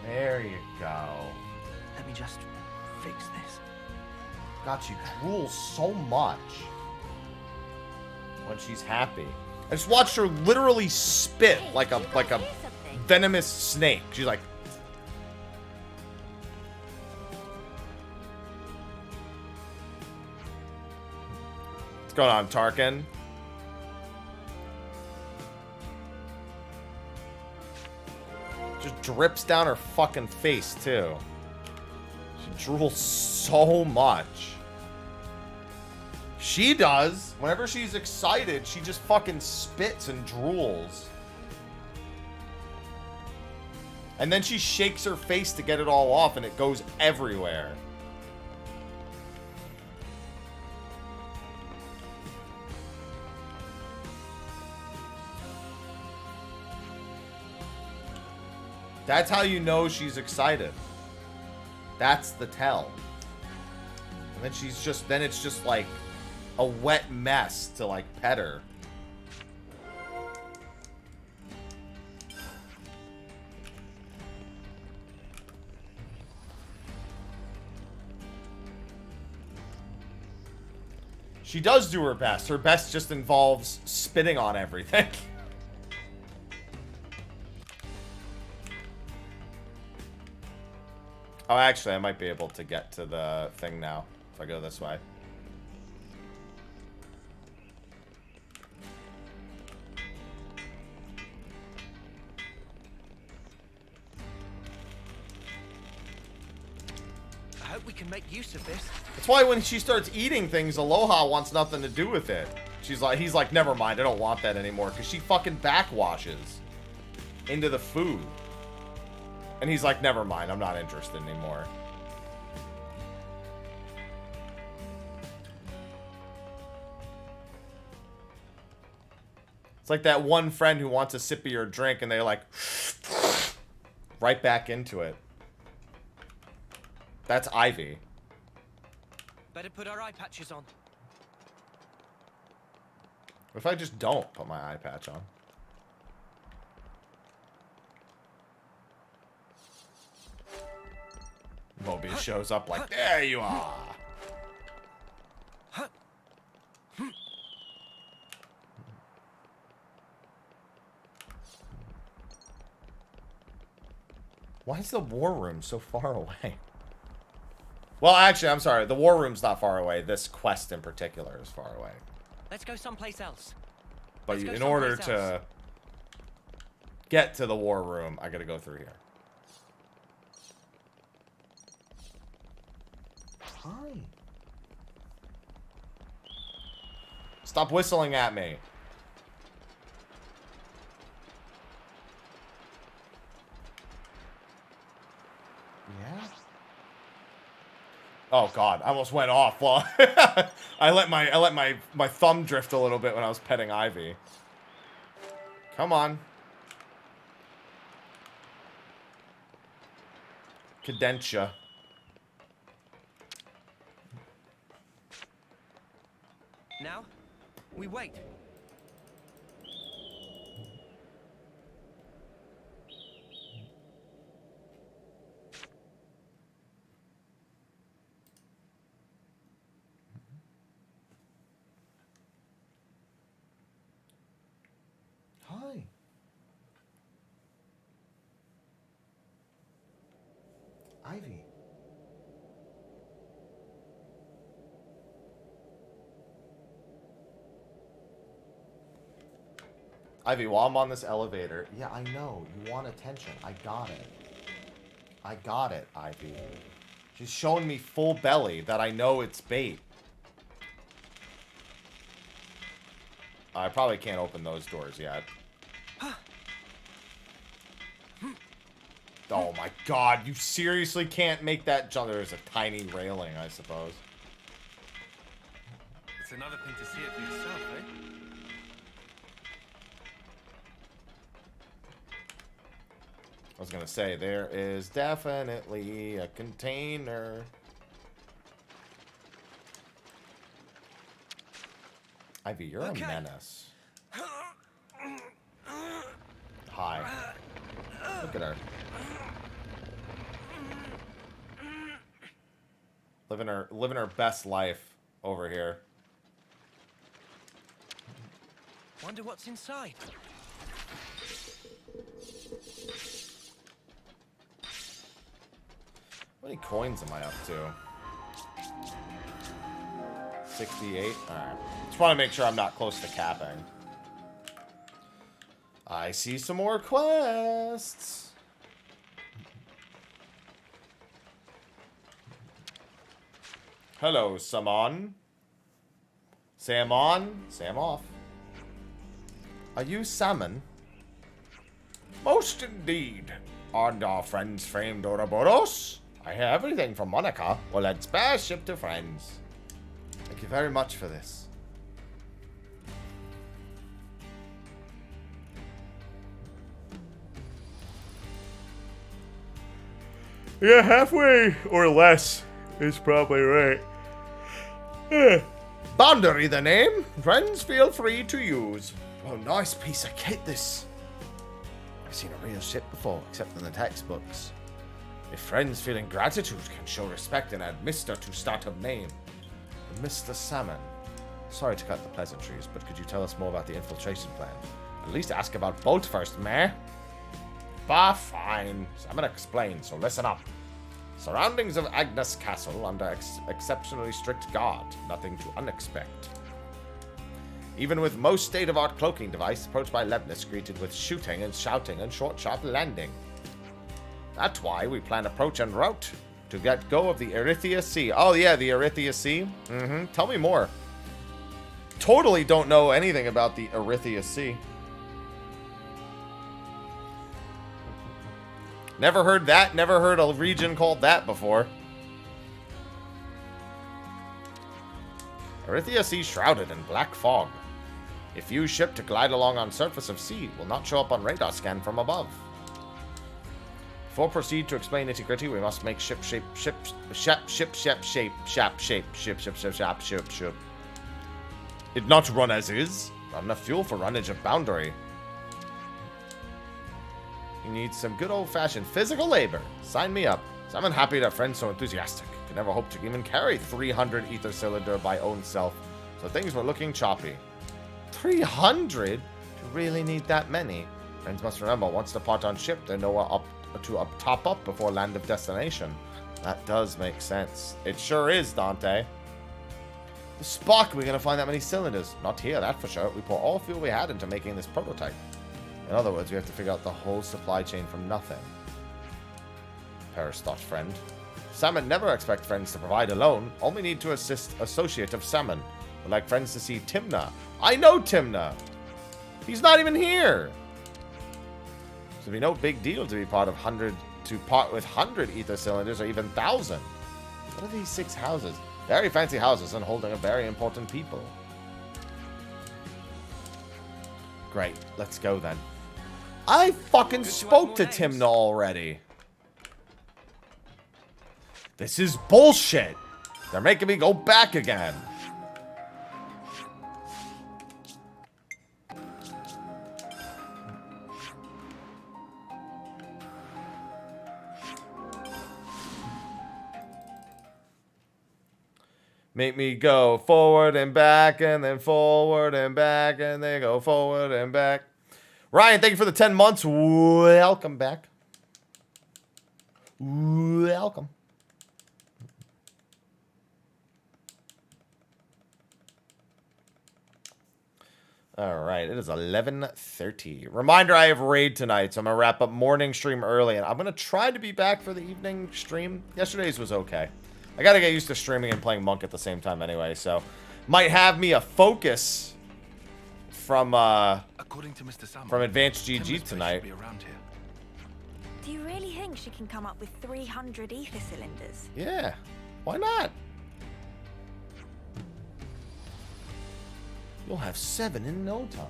There you go. Let me just fix this. God, she drools so much when she's happy. I just watched her literally spit like a venomous snake. She's like, what's going on, Tarkin? Just drips down her fucking face, too. She drools so much. She does. Whenever she's excited, she just fucking spits and drools. And then she shakes her face to get it all off, and it goes everywhere. That's how you know she's excited. That's the tell. And then it's just like a wet mess to like pet her. She does do her best. Her best just involves spitting on everything. Oh, actually, I might be able to get to the thing now if I go this way. I hope we can make use of this. That's why when she starts eating things, Aloha wants nothing to do with it. He's like, never mind, I don't want that anymore, because she fucking backwashes into the food. And he's like, never mind, I'm not interested anymore. It's like that one friend who wants a sip of your drink and they like right back into it. That's Ivy. Better put our eye patches on. What if I just don't put my eye patch on? Mobius shows up like, there you are. Why is the war room so far away? Well, actually, I'm sorry. The war room's not far away. This quest in particular is far away. Let's go someplace else. But in order to get to the war room, I gotta go through here. Hi. Stop whistling at me. Yeah. Oh God, I almost went off. Well, I let my thumb drift a little bit when I was petting Ivy. Come on. Cadentia. Now, we wait. Hi. Ivy. Ivy, while I'm on this elevator, yeah, I know. You want attention. I got it. I got it, Ivy. She's showing me full belly that I know it's bait. I probably can't open those doors yet. Oh my god, you seriously can't make that jump. There's a tiny railing, I suppose. It's another thing to see it for yourself, eh? I was gonna say, there is definitely a container. Ivy, you're a menace. Hi. Look at her. Living her best life over here. Wonder what's inside. How many coins am I up to? 68? Alright. Just want to make sure I'm not close to capping. I see some more quests. Hello, Samon. Sam on, Sam off. Are you salmon? Most indeed. Aren't our friends famed Ouroboros? I hear everything from Monica. Well, let's bear ship to friends. Thank you very much for this. Yeah, halfway or less is probably right. Boundary the name. Friends feel free to use. Oh, nice piece of kit this. I've seen a real ship before, except in the textbooks. If friends feeling gratitude can show respect and add Mr. to start a name. Mr. Salmon. Sorry to cut the pleasantries, but could you tell us more about the infiltration plan? At least ask about Bolt first, meh? Bah, fine. Salmon explained, so listen up. Surroundings of Agnes Castle under exceptionally strict guard. Nothing to unexpect. Even with most state-of-art cloaking device, approached by Leibniz greeted with shooting and shouting and short, sharp landing. That's why we plan approach and route to get go of the Erythea Sea. Oh yeah, the Erythea Sea. Tell me more. Totally don't know anything about the Erythea Sea. Never heard that. Never heard a region called that before. Erythea Sea shrouded in black fog. If used ship to glide along on surface of sea, will not show up on radar scan from above. Before proceed to explain nitty-gritty, we must make ship shape. It not run as is. Not enough fuel for runnage of boundary. You need some good old-fashioned physical labor. Sign me up. So I'm happy that friends so enthusiastic. Could never hope to even carry 300 ether cylinder by own self. So things were looking choppy. 300? You really need that many? Friends must remember, once depart on ship, they know where to top up before land of destination. That does make sense. It sure is, Dante. The Spock, we're gonna find that many cylinders. Not here, that for sure. We pour all fuel we had into making this prototype. In other words, we have to figure out the whole supply chain from nothing. Paris thought friend. Salmon never expect friends to provide alone. Only need to assist associate of Salmon. Would like friends to see Timna. I know Timna! He's not even here! So it'd be no big deal to be part with 100 ether cylinders or even 1,000. What are these 6 houses? Very fancy houses and holding a very important people. Great, let's go then. I fucking spoke to Timna already. This is bullshit. They're making me go back again. Make me go forward and back, and then forward and back, and then go forward and back. Ryan, thank you for the 10 months. Welcome back. Welcome. All right, it is 11:30. Reminder, I have raid tonight, so I'm going to wrap up morning stream early, and I'm going to try to be back for the evening stream. Yesterday's was okay. I got to get used to streaming and playing Monk at the same time anyway, so might have me a focus from According to Mr. Salmon, from Advanced GG tonight. be around here. Do you really think she can come up with 300 ether cylinders? Yeah, why not? You'll have 7 in no time.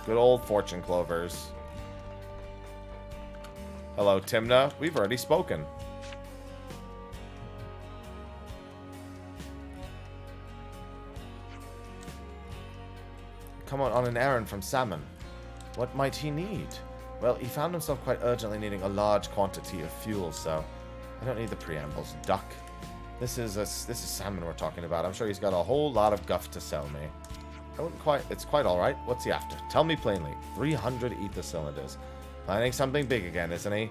Good old fortune clovers. Hello, Timna. We've already spoken. Come on an errand from Salmon. What might he need? Well, he found himself quite urgently needing a large quantity of fuel, so I don't need the preambles, duck. This is Salmon we're talking about. I'm sure he's got a whole lot of guff to sell me. It's quite all right. What's he after? Tell me plainly. 300 ether cylinders. Planning something big again, isn't he?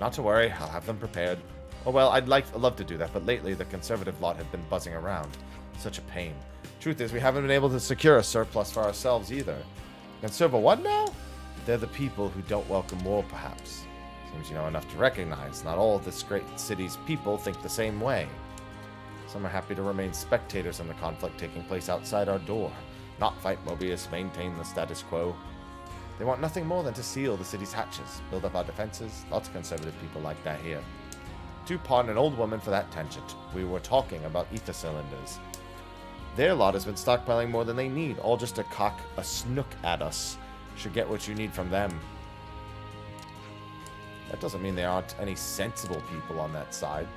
Not to worry, I'll have them prepared. Oh well, I'd love to do that, but lately the conservative lot have been buzzing around. Such a pain. Truth is, we haven't been able to secure a surplus for ourselves either. Conserve a what now? They're the people who don't welcome war, perhaps. Seems you know enough to recognize not all of this great city's people think the same way. Some are happy to remain spectators in the conflict taking place outside our door, not fight Mobius, maintain the status quo. They want nothing more than to seal the city's hatches, build up our defenses. Lots of conservative people like that here. Do pardon an old woman for that tangent. We were talking about ether cylinders. Their lot has been stockpiling more than they need, all just to cock a snook at us. Should get what you need from them. That doesn't mean there aren't any sensible people on that side.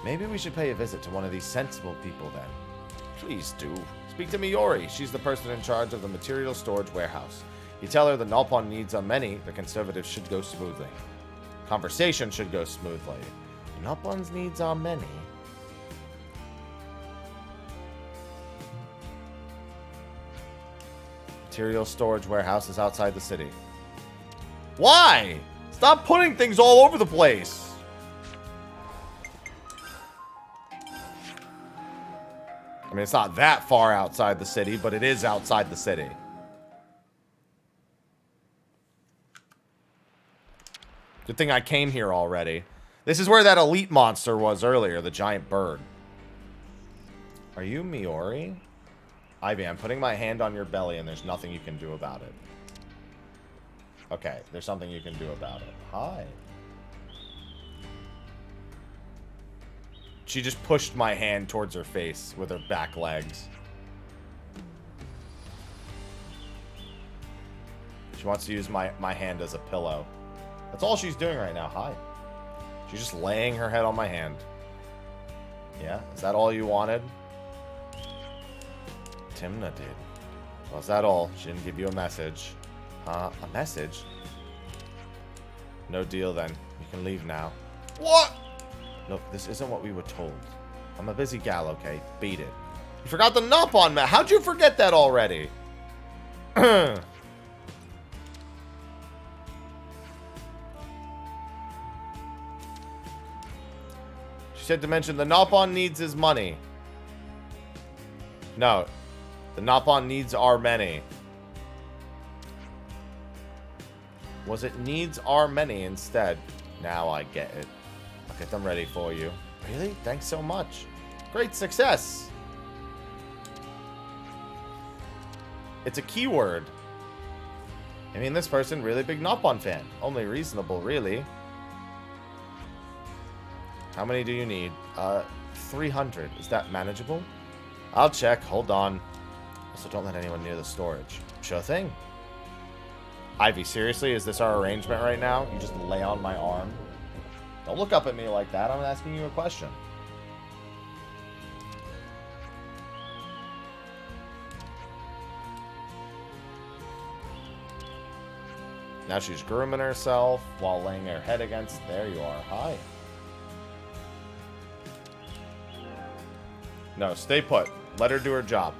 Maybe we should pay a visit to one of these sensible people then. Please do. Speak to Miori. She's the person in charge of the material storage warehouse. You tell her the Nalpon needs are many, the conservatives should go smoothly. Conversation should go smoothly. The Nalpon's needs are many. Material storage warehouse is outside the city. Why? Stop putting things all over the place. I mean, it's not that far outside the city, but it is outside the city. Good thing I came here already. This is where that elite monster was earlier, the giant bird. Are you Miori? Ivy, I'm putting my hand on your belly and there's nothing you can do about it. Okay, there's something you can do about it. Hi. She just pushed my hand towards her face with her back legs. She wants to use my hand as a pillow. That's all she's doing right now. Hi. She's just laying her head on my hand. Yeah? Is that all you wanted? Timna did. Well, is that all? She didn't give you a message. A message? No deal then. You can leave now. What? Look, this isn't what we were told. I'm a busy gal, okay? Beat it. You forgot the Nalpon map. How'd you forget that already? She said to mention the Nalpon needs his money. No. The Nalpon needs are many. Was it needs are many instead? Now I get it. I'll get them ready for you. Really? Thanks so much. Great success. It's a keyword. I mean, this person, really big Nalpon fan. Only reasonable, really. How many do you need? 300. Is that manageable? I'll check. Hold on. Also, don't let anyone near the storage. Sure thing. Ivy, seriously? Is this our arrangement right now? You just lay on my arm? Don't look up at me like that. I'm asking you a question. Now she's grooming herself while laying her head against... There you are. Hi. No, stay put. Let her do her job.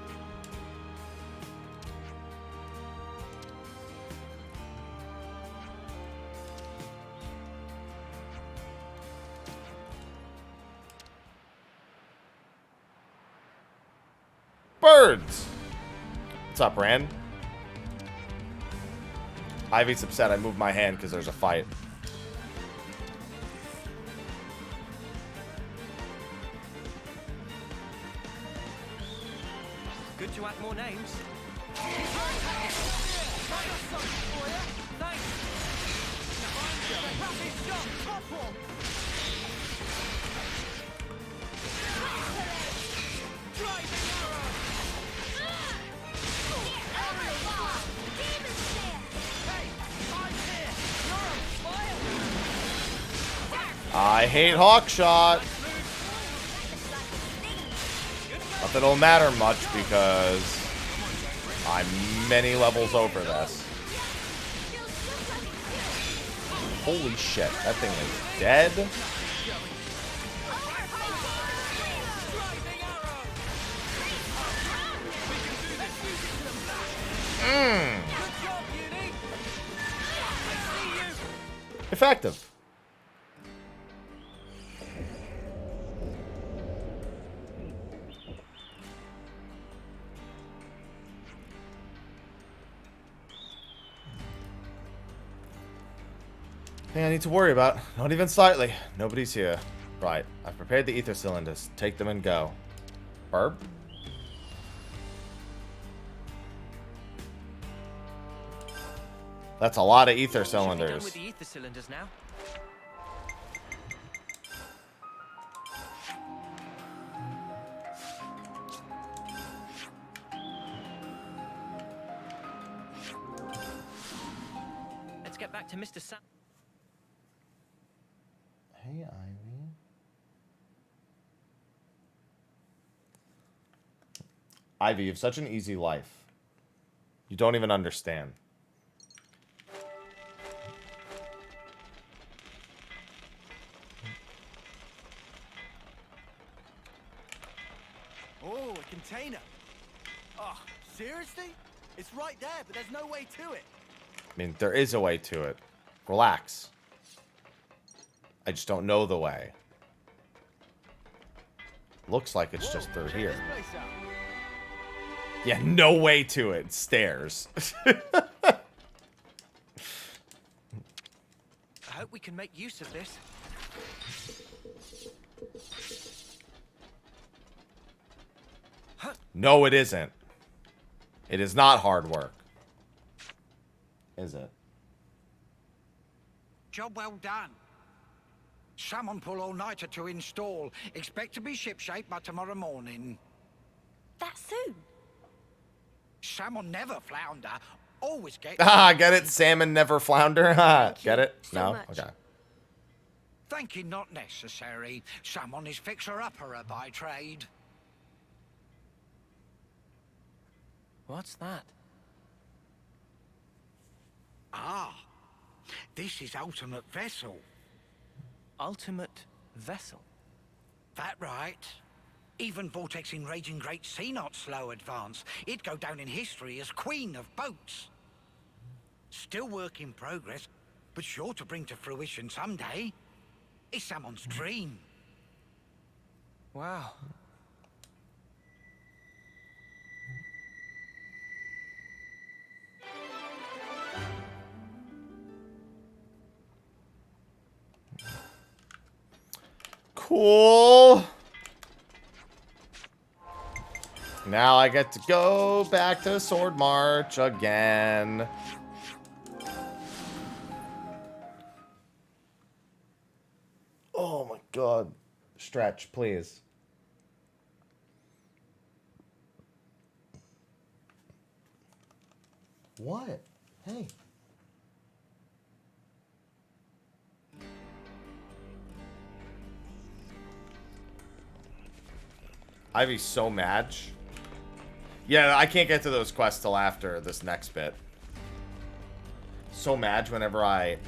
birds. What's up, Rand? Ivy's upset I moved my hand because there's a fight. Good to add more names. I hate Hawkshot. Nothing'll matter much because I'm many levels over this. Holy shit, that thing is dead. Effective. Thing I need to worry about. Not even slightly. Nobody's here. Right. I've prepared the ether cylinders. Take them and go. Burp? That's a lot of ether cylinders. Done with the ether cylinders now. Let's get back to Mr. Sam. Hey, Ivy. Ivy, you have such an easy life. You don't even understand. Oh, a container. Oh, seriously? It's right there, but there's no way to it. I mean, there is a way to it. Relax. I just don't know the way. Looks like it's just through here. Yeah, no way to it. Stairs. I hope we can make use of this. No, it isn't. It is not hard work. Is it? Job well done. Salmon pull all-nighter to install. Expect to be shipshape by tomorrow morning. That soon? Salmon never flounder. Always get... Ah, get it? Salmon never flounder? Get it? No? Okay. Thank you, not necessary. Salmon is fixer-upper by trade. What's that? Ah, this is ultimate vessel. Ultimate vessel? That right. Even vortexing raging great sea not slow advance. It'd go down in history as queen of boats. Still work in progress, but sure to bring to fruition someday. It's someone's dream. Wow. Cool. Now I get to go back to Sword March again. Oh my god. Stretch, please. What? Hey. Ivy's so mad. Yeah, I can't get to those quests till after this next bit. So mad whenever I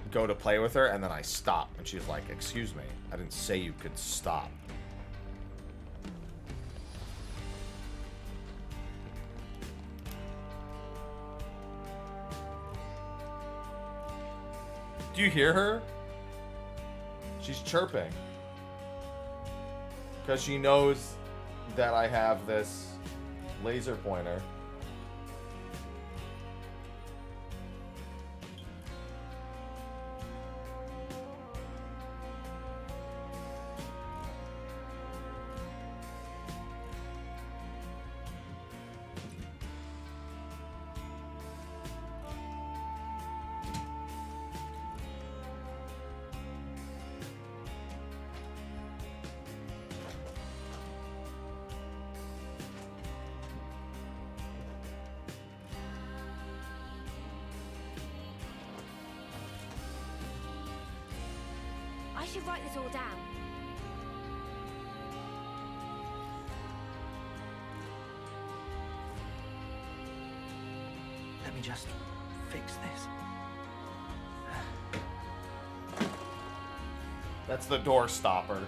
go to play with her and then I stop. And she's like, excuse me, I didn't say you could stop. Do you hear her? She's chirping. Because she knows that I have this Laser pointer. I should write this all down. Let me just fix this. That's the door stopper.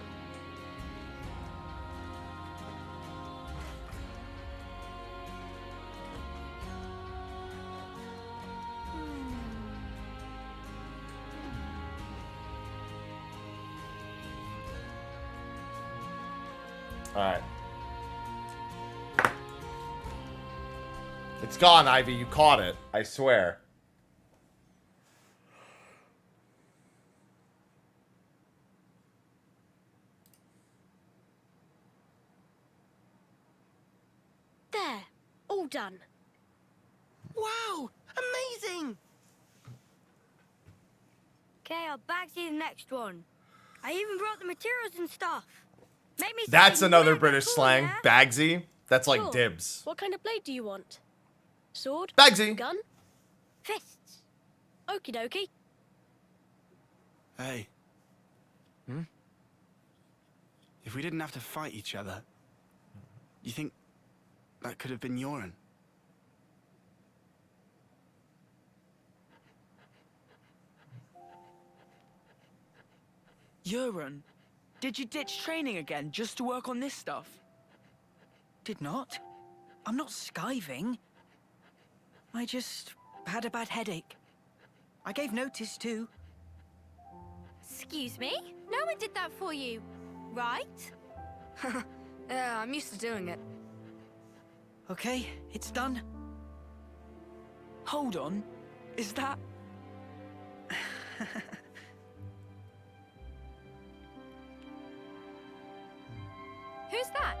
Alright. It's gone, Ivy. You caught it. I swear. There. All done. Wow! Amazing! Okay, I'll bag you the next one. I even brought the materials and stuff. Make me That's something another really British cool, slang. yeah? Bagsy. That's like Sure. dibs. What kind of blade do you want? Sword? Bagsy. Gun? Fists. Okie dokie. Hey. If we didn't have to fight each other, you think that could have been Yoren? Yoren, did you ditch training again just to work on this stuff? Did not. I'm not skiving. I just had a bad headache. I gave notice too. Excuse me? No one did that for you, right? Yeah, I'm used to doing it. Okay, it's done. Hold on. Is that... Who's that?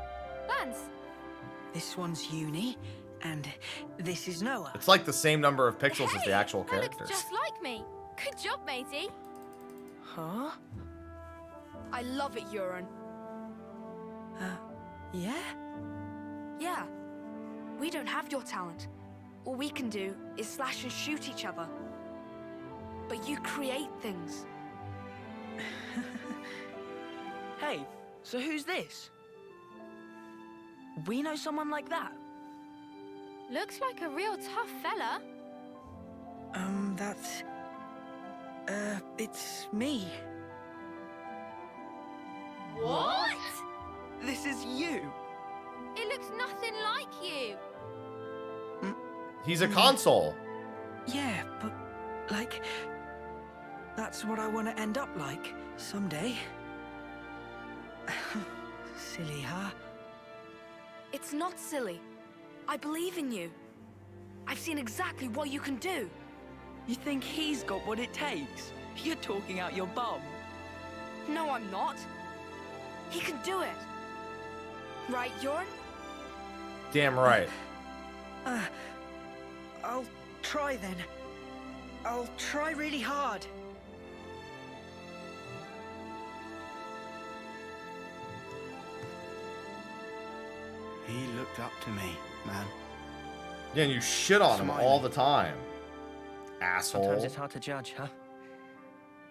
Lance? This one's Uni, and this is Noah. It's like the same number of pixels as the actual That looks characters. just like me. Good job, matey. Huh? I love it, Yoren. Yeah? Yeah. We don't have your talent. All we can do is slash and shoot each other. But you create things. Hey, so who's this? We know someone like that? Looks like a real tough fella. That's... it's me. What? This is you. It looks nothing like you. He's a console. Yeah, but, like... That's what I want to end up like, someday. Silly, huh? It's not silly. I believe in you. I've seen exactly what you can do. You think he's got what it takes? You're talking out your bum. No, I'm not. He can do it. Right, Yoren? Damn right. I'll try then. I'll try really hard. He looked up to me, man. Yeah, and you shit on him all the time. Asshole. Sometimes it's hard to judge, huh?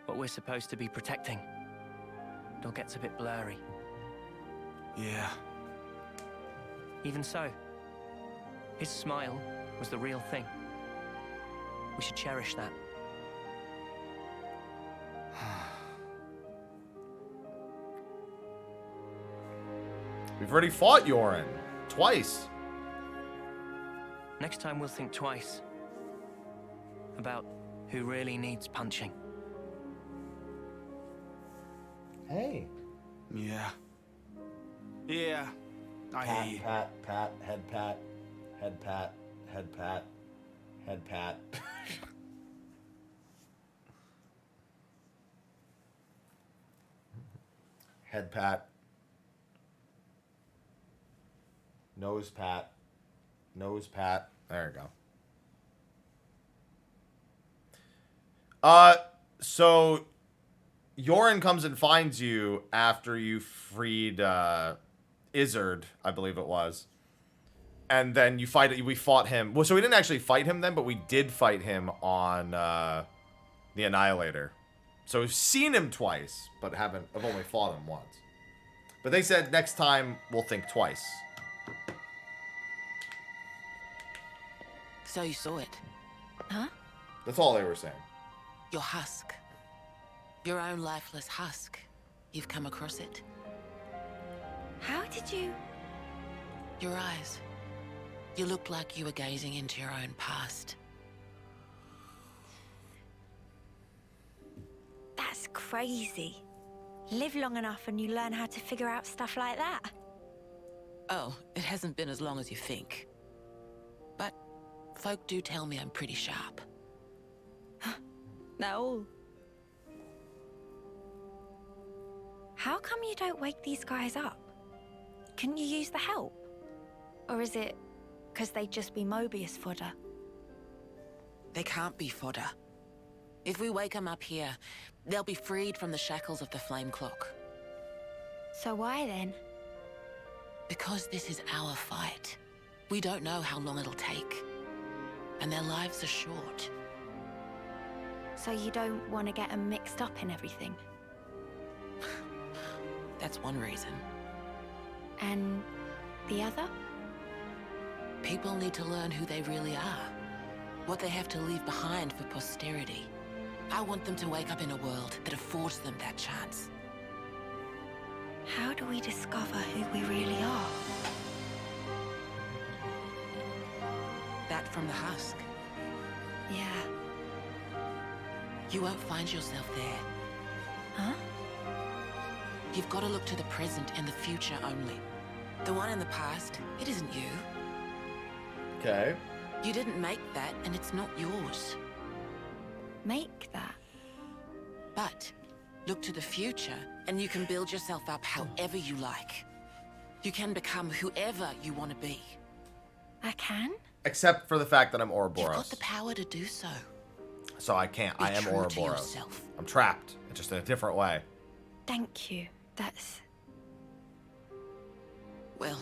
What we're supposed to be protecting. It all gets a bit blurry. Yeah. Even so, his smile was the real thing. We should cherish that. We've already fought Yoren. Twice. Next time we'll think twice about who really needs punching. Hey. Yeah. Yeah. I hear you. Pat, head pat. Head pat. Head pat. Head pat. Head pat. Nose pat. Nose pat. There you go. So Yoren comes and finds you after you freed Izzard, I believe it was. And then we fought him. Well, so we didn't actually fight him then, but we did fight him on the Annihilator. So we've seen him twice, but I've only fought him once. But they said next time we'll think twice. So you saw it, huh? That's all they were saying. Your husk. Your own lifeless husk. You've come across it. How did you... Your eyes. You looked like you were gazing into your own past. That's crazy. Live long enough and you learn how to figure out stuff like that. Oh, it hasn't been as long as you think. But folk do tell me I'm pretty sharp. No. How come you don't wake these guys up? Couldn't you use the help? Or is it because they'd just be Mobius fodder? They can't be fodder. If we wake them up here, they'll be freed from the shackles of the flame clock. So why then? Because this is our fight. We don't know how long it'll take. And their lives are short. So you don't want to get them mixed up in everything? That's one reason. And the other? People need to learn who they really are. What they have to leave behind for posterity. I want them to wake up in a world that affords them that chance. How do we discover who we really are? That from the husk. Yeah. You won't find yourself there. Huh? You've got to look to the present and the future only. The one in the past, it isn't you. Okay. You didn't make that, and it's not yours. Make that? But look to the future, and you can build yourself up however you like. You can become whoever you want to be. I can? Except for the fact that I'm You've got Ouroboros. the power to do so. So I can't. Be I am true to Ouroboros. yourself. I'm trapped. Just in a different way. Thank you. That's... Well,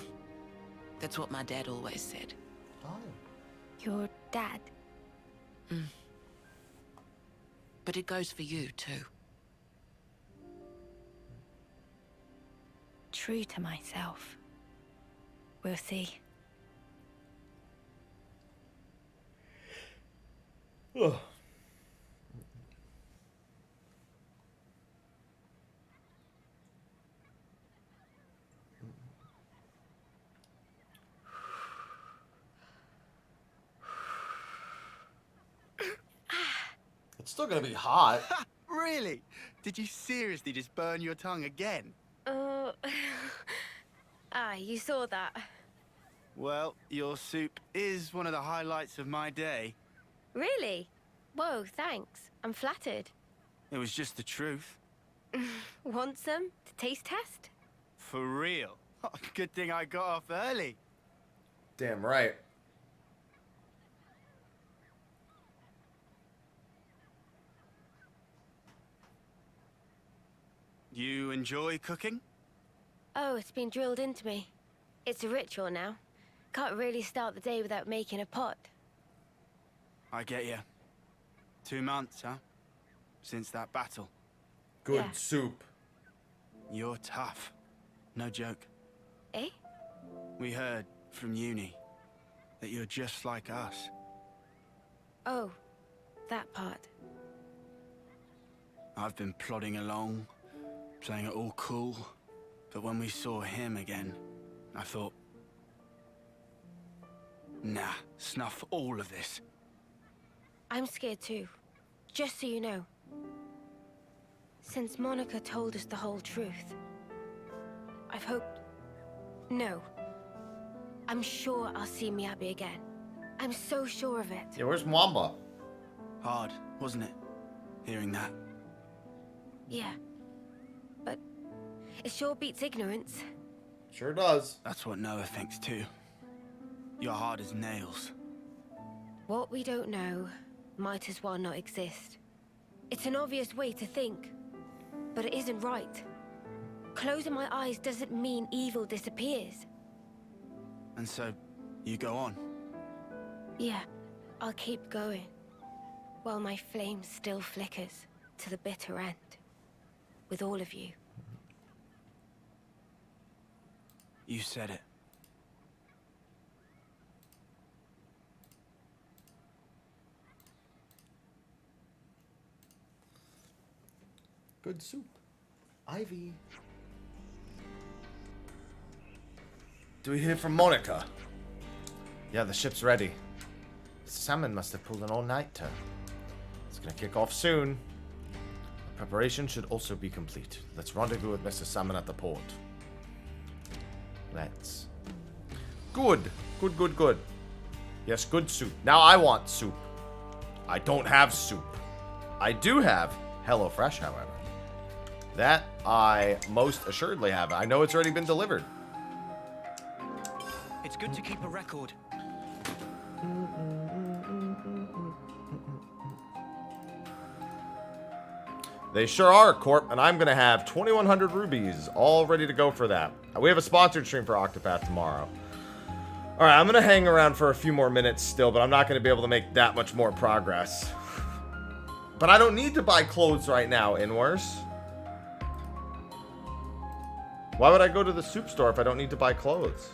that's what my dad always said. Your dad? But it goes for you, too. True to myself. We'll see. Ugh. It's still gonna be hot. Really? Did you seriously just burn your tongue again? You saw that. Well, your soup is one of the highlights of my day. Really? Whoa, thanks. I'm flattered. It was just the truth. Want some to taste test? For real. Good thing I got off early. Damn right. You enjoy cooking? Oh, it's been drilled into me. It's a ritual now. Can't really start the day without making a pot. I get you. 2 months, huh? Since that battle. Good soup. You're tough. No joke. Eh? We heard from uni that you're just like us. Oh, that part. I've been plodding along, playing it all cool. But when we saw him again, I thought, nah, snuff all of this. I'm scared too. Just so you know. Since Monica told us the whole truth, I've hoped... No. I'm sure I'll see Miyabi again. I'm so sure of it. Yeah, where's Mwamba? Hard, wasn't it? Hearing that. Yeah. But it sure beats ignorance. Sure does. That's what Noah thinks too. You're hard as nails. What we don't know might as well not exist. It's an obvious way to think, but it isn't right. Closing my eyes doesn't mean evil disappears. And so, you go on? Yeah, I'll keep going, while my flame still flickers to the bitter end, with all of you. You said it. Good soup. Ivy. Do we hear from Monica? Yeah, the ship's ready. Salmon must have pulled an all-nighter. It's gonna kick off soon. The preparation should also be complete. Let's rendezvous with Mr. Salmon at the port. Let's. Good. Good, good, good. Yes, good soup. Now I want soup. I don't have soup. I do have HelloFresh, however. That I most assuredly have. I know it's already been delivered. It's good to keep a record. They sure are, Corp, and I'm going to have 2,100 rubies all ready to go for that. We have a sponsored stream for Octopath tomorrow. All right, I'm going to hang around for a few more minutes still, but I'm not going to be able to make that much more progress. But I don't need to buy clothes right now, Inworse. Why would I go to the soup store if I don't need to buy clothes?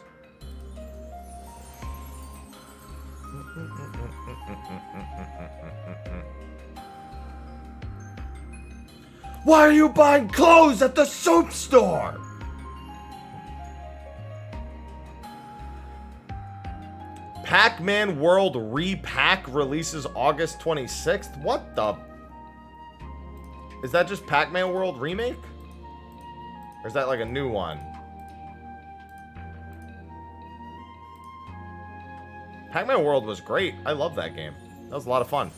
Why are you buying clothes at the soup store? Pac-Man World Repack releases August 26th? What the? Is that just Pac-Man World Remake? Or is that like a new one? Pac-Man World was great. I love that game. That was a lot of fun.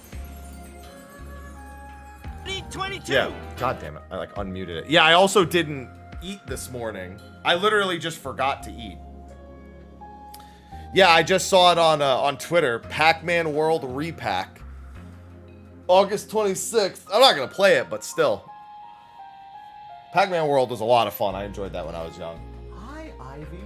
22. Yeah, god damn it. I like unmuted it. Yeah, I also didn't eat this morning. I literally just forgot to eat. Yeah, I just saw it on Twitter. Pac-Man World Repack. August 26th. I'm not going to play it, but still. Pac-Man World was a lot of fun. I enjoyed that when I was young. Hi, Ivy.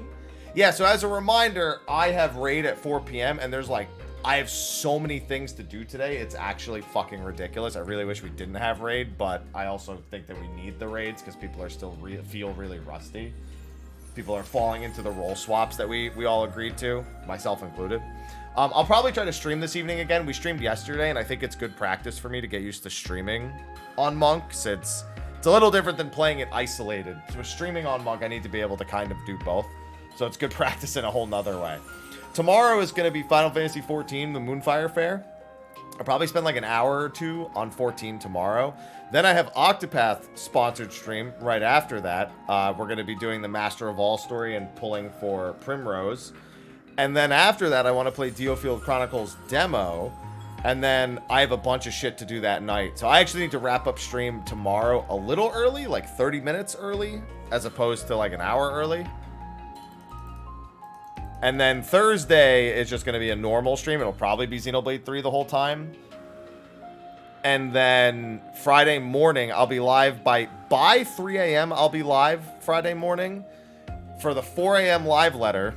Yeah, so as a reminder, I have raid at 4 p.m. and there's like, I have so many things to do today. It's actually fucking ridiculous. I really wish we didn't have raid, but I also think that we need the raids because people are still feel really rusty. People are falling into the role swaps that we all agreed to, myself included. I'll probably try to stream this evening again. We streamed yesterday, and I think it's good practice for me to get used to streaming on Monk. It's a little different than playing it isolated. So with streaming on Monk, I need to be able to kind of do both. So it's good practice in a whole nother way. Tomorrow is going to be Final Fantasy XIV, the Moonfire Fair. I'll probably spend like an hour or two on 14 tomorrow. Then I have Octopath sponsored stream right after that. We're going to be doing the Master of All story and pulling for Primrose. And then after that, I want to play Xenoblade Chronicles demo. And then I have a bunch of shit to do that night. So I actually need to wrap up stream tomorrow a little early, like 30 minutes early, as opposed to like an hour early. And then Thursday is just going to be a normal stream. It'll probably be Xenoblade 3 the whole time. And then Friday morning, I'll be live by 3 a.m. I'll be live Friday morning for the 4 a.m. live letter.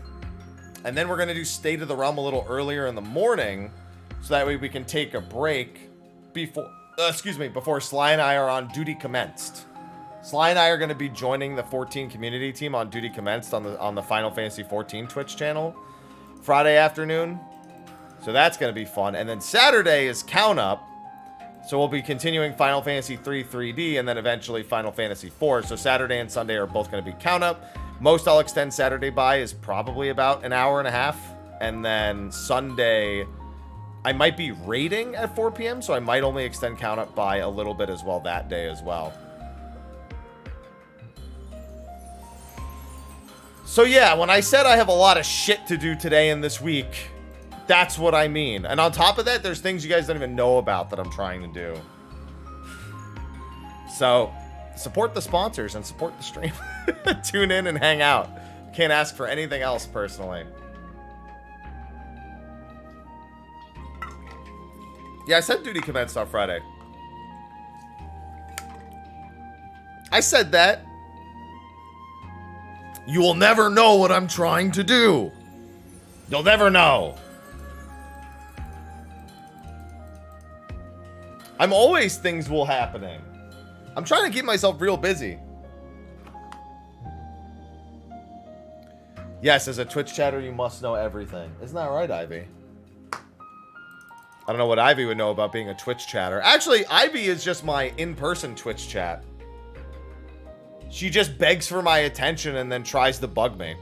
And then we're going to do State of the Realm a little earlier in the morning. So that way we can take a break before Sly and I are on Duty Commenced. Sly and I are going to be joining the 14 community team on Duty Commenced on the Final Fantasy XIV Twitch channel Friday afternoon. So that's going to be fun. And then Saturday is Count Up. So we'll be continuing Final Fantasy 3 3D and then eventually Final Fantasy 4. So Saturday and Sunday are both going to be Count Up. Most I'll extend Saturday by is probably about an hour and a half. And then Sunday, I might be raiding at 4 p.m. So I might only extend Count Up by a little bit as well that day as well. So yeah, when I said I have a lot of shit to do today and this week, that's what I mean. And on top of that, there's things you guys don't even know about that I'm trying to do. So, support the sponsors and support the stream. Tune in and hang out. Can't ask for anything else personally. Yeah, I said duty commenced on Friday. I said that. You will never know what I'm trying to do. You'll never know. I'm always things will happening. I'm trying to keep myself real busy. Yes, as a Twitch chatter, you must know everything. Isn't that right, Ivy? I don't know what Ivy would know about being a Twitch chatter. Actually, Ivy is just my in-person Twitch chat. She just begs for my attention and then tries to bug me.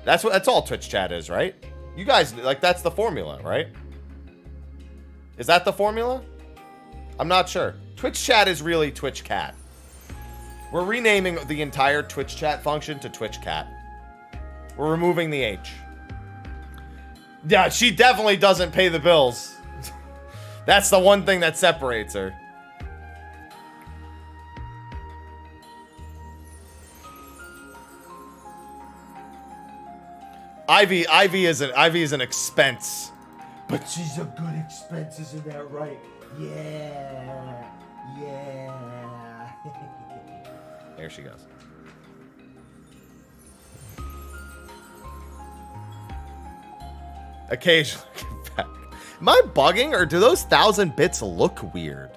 That's all Twitch chat is, right? You guys, like, that's the formula, right? Is that the formula? I'm not sure. Twitch chat is really Twitch cat. We're renaming the entire Twitch chat function to Twitch cat. We're removing the H. Yeah, she definitely doesn't pay the bills. That's the one thing that separates her. Ivy is an expense. But she's a good expense, isn't that right? Yeah. Yeah. There she goes. Occasionally. Am I bugging, or do those 1,000 bits look weird?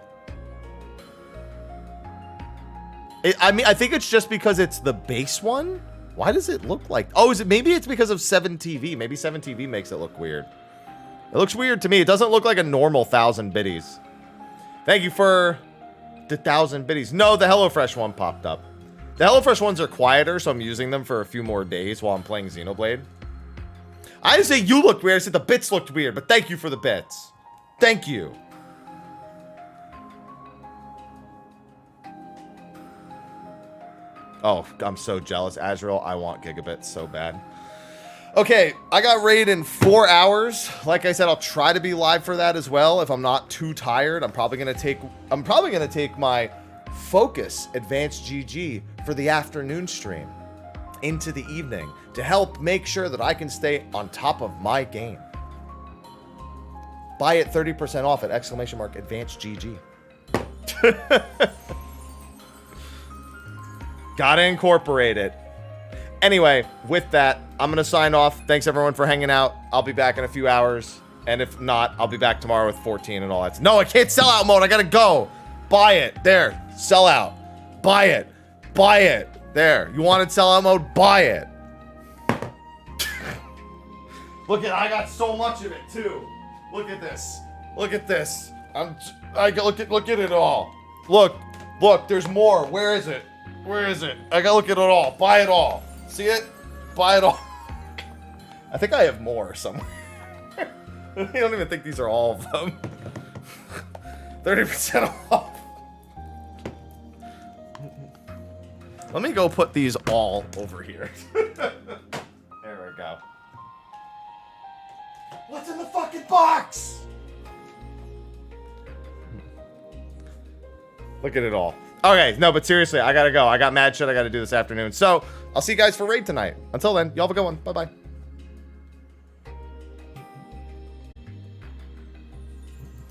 I mean, I think it's just because it's the base one. Why does it look like... Oh, maybe it's because of 7TV. Maybe 7TV makes it look weird. It looks weird to me. It doesn't look like a normal 1,000 biddies. Thank you for the 1,000 biddies. No, the HelloFresh one popped up. The HelloFresh ones are quieter, so I'm using them for a few more days while I'm playing Xenoblade. I didn't say you looked weird. I said the bits looked weird, but thank you for the bits. Thank you. Oh, I'm so jealous. Azrael, I want gigabits so bad. Okay, I got raid in 4 hours. Like I said, I'll try to be live for that as well. If I'm not too tired, I'm probably gonna take my Focus Advanced GG for the afternoon stream into the evening to help make sure that I can stay on top of my game. Buy it 30% off at !Advanced GG. Gotta incorporate it. Anyway, with that, I'm going to sign off. Thanks, everyone, for hanging out. I'll be back in a few hours. And if not, I'll be back tomorrow with 14 and all that. No, I can't sell out mode. I got to go. Buy it. There. Sell out. Buy it. Buy it. There. You wanted sell out mode? Buy it. Look at, I got so much of it, too. Look at this. Look at this. Look at it all. Look. Look, there's more. Where is it? Where is it? I gotta look at it all. Buy it all. See it? Buy it all. I think I have more somewhere. I don't even think these are all of them. 30% off. Let me go put these all over here. There we go. What's in the fucking box? Look at it all. Okay, no, but seriously, I gotta go. I got mad shit I gotta do this afternoon. So, I'll see you guys for raid tonight. Until then, y'all have a good one. Bye-bye.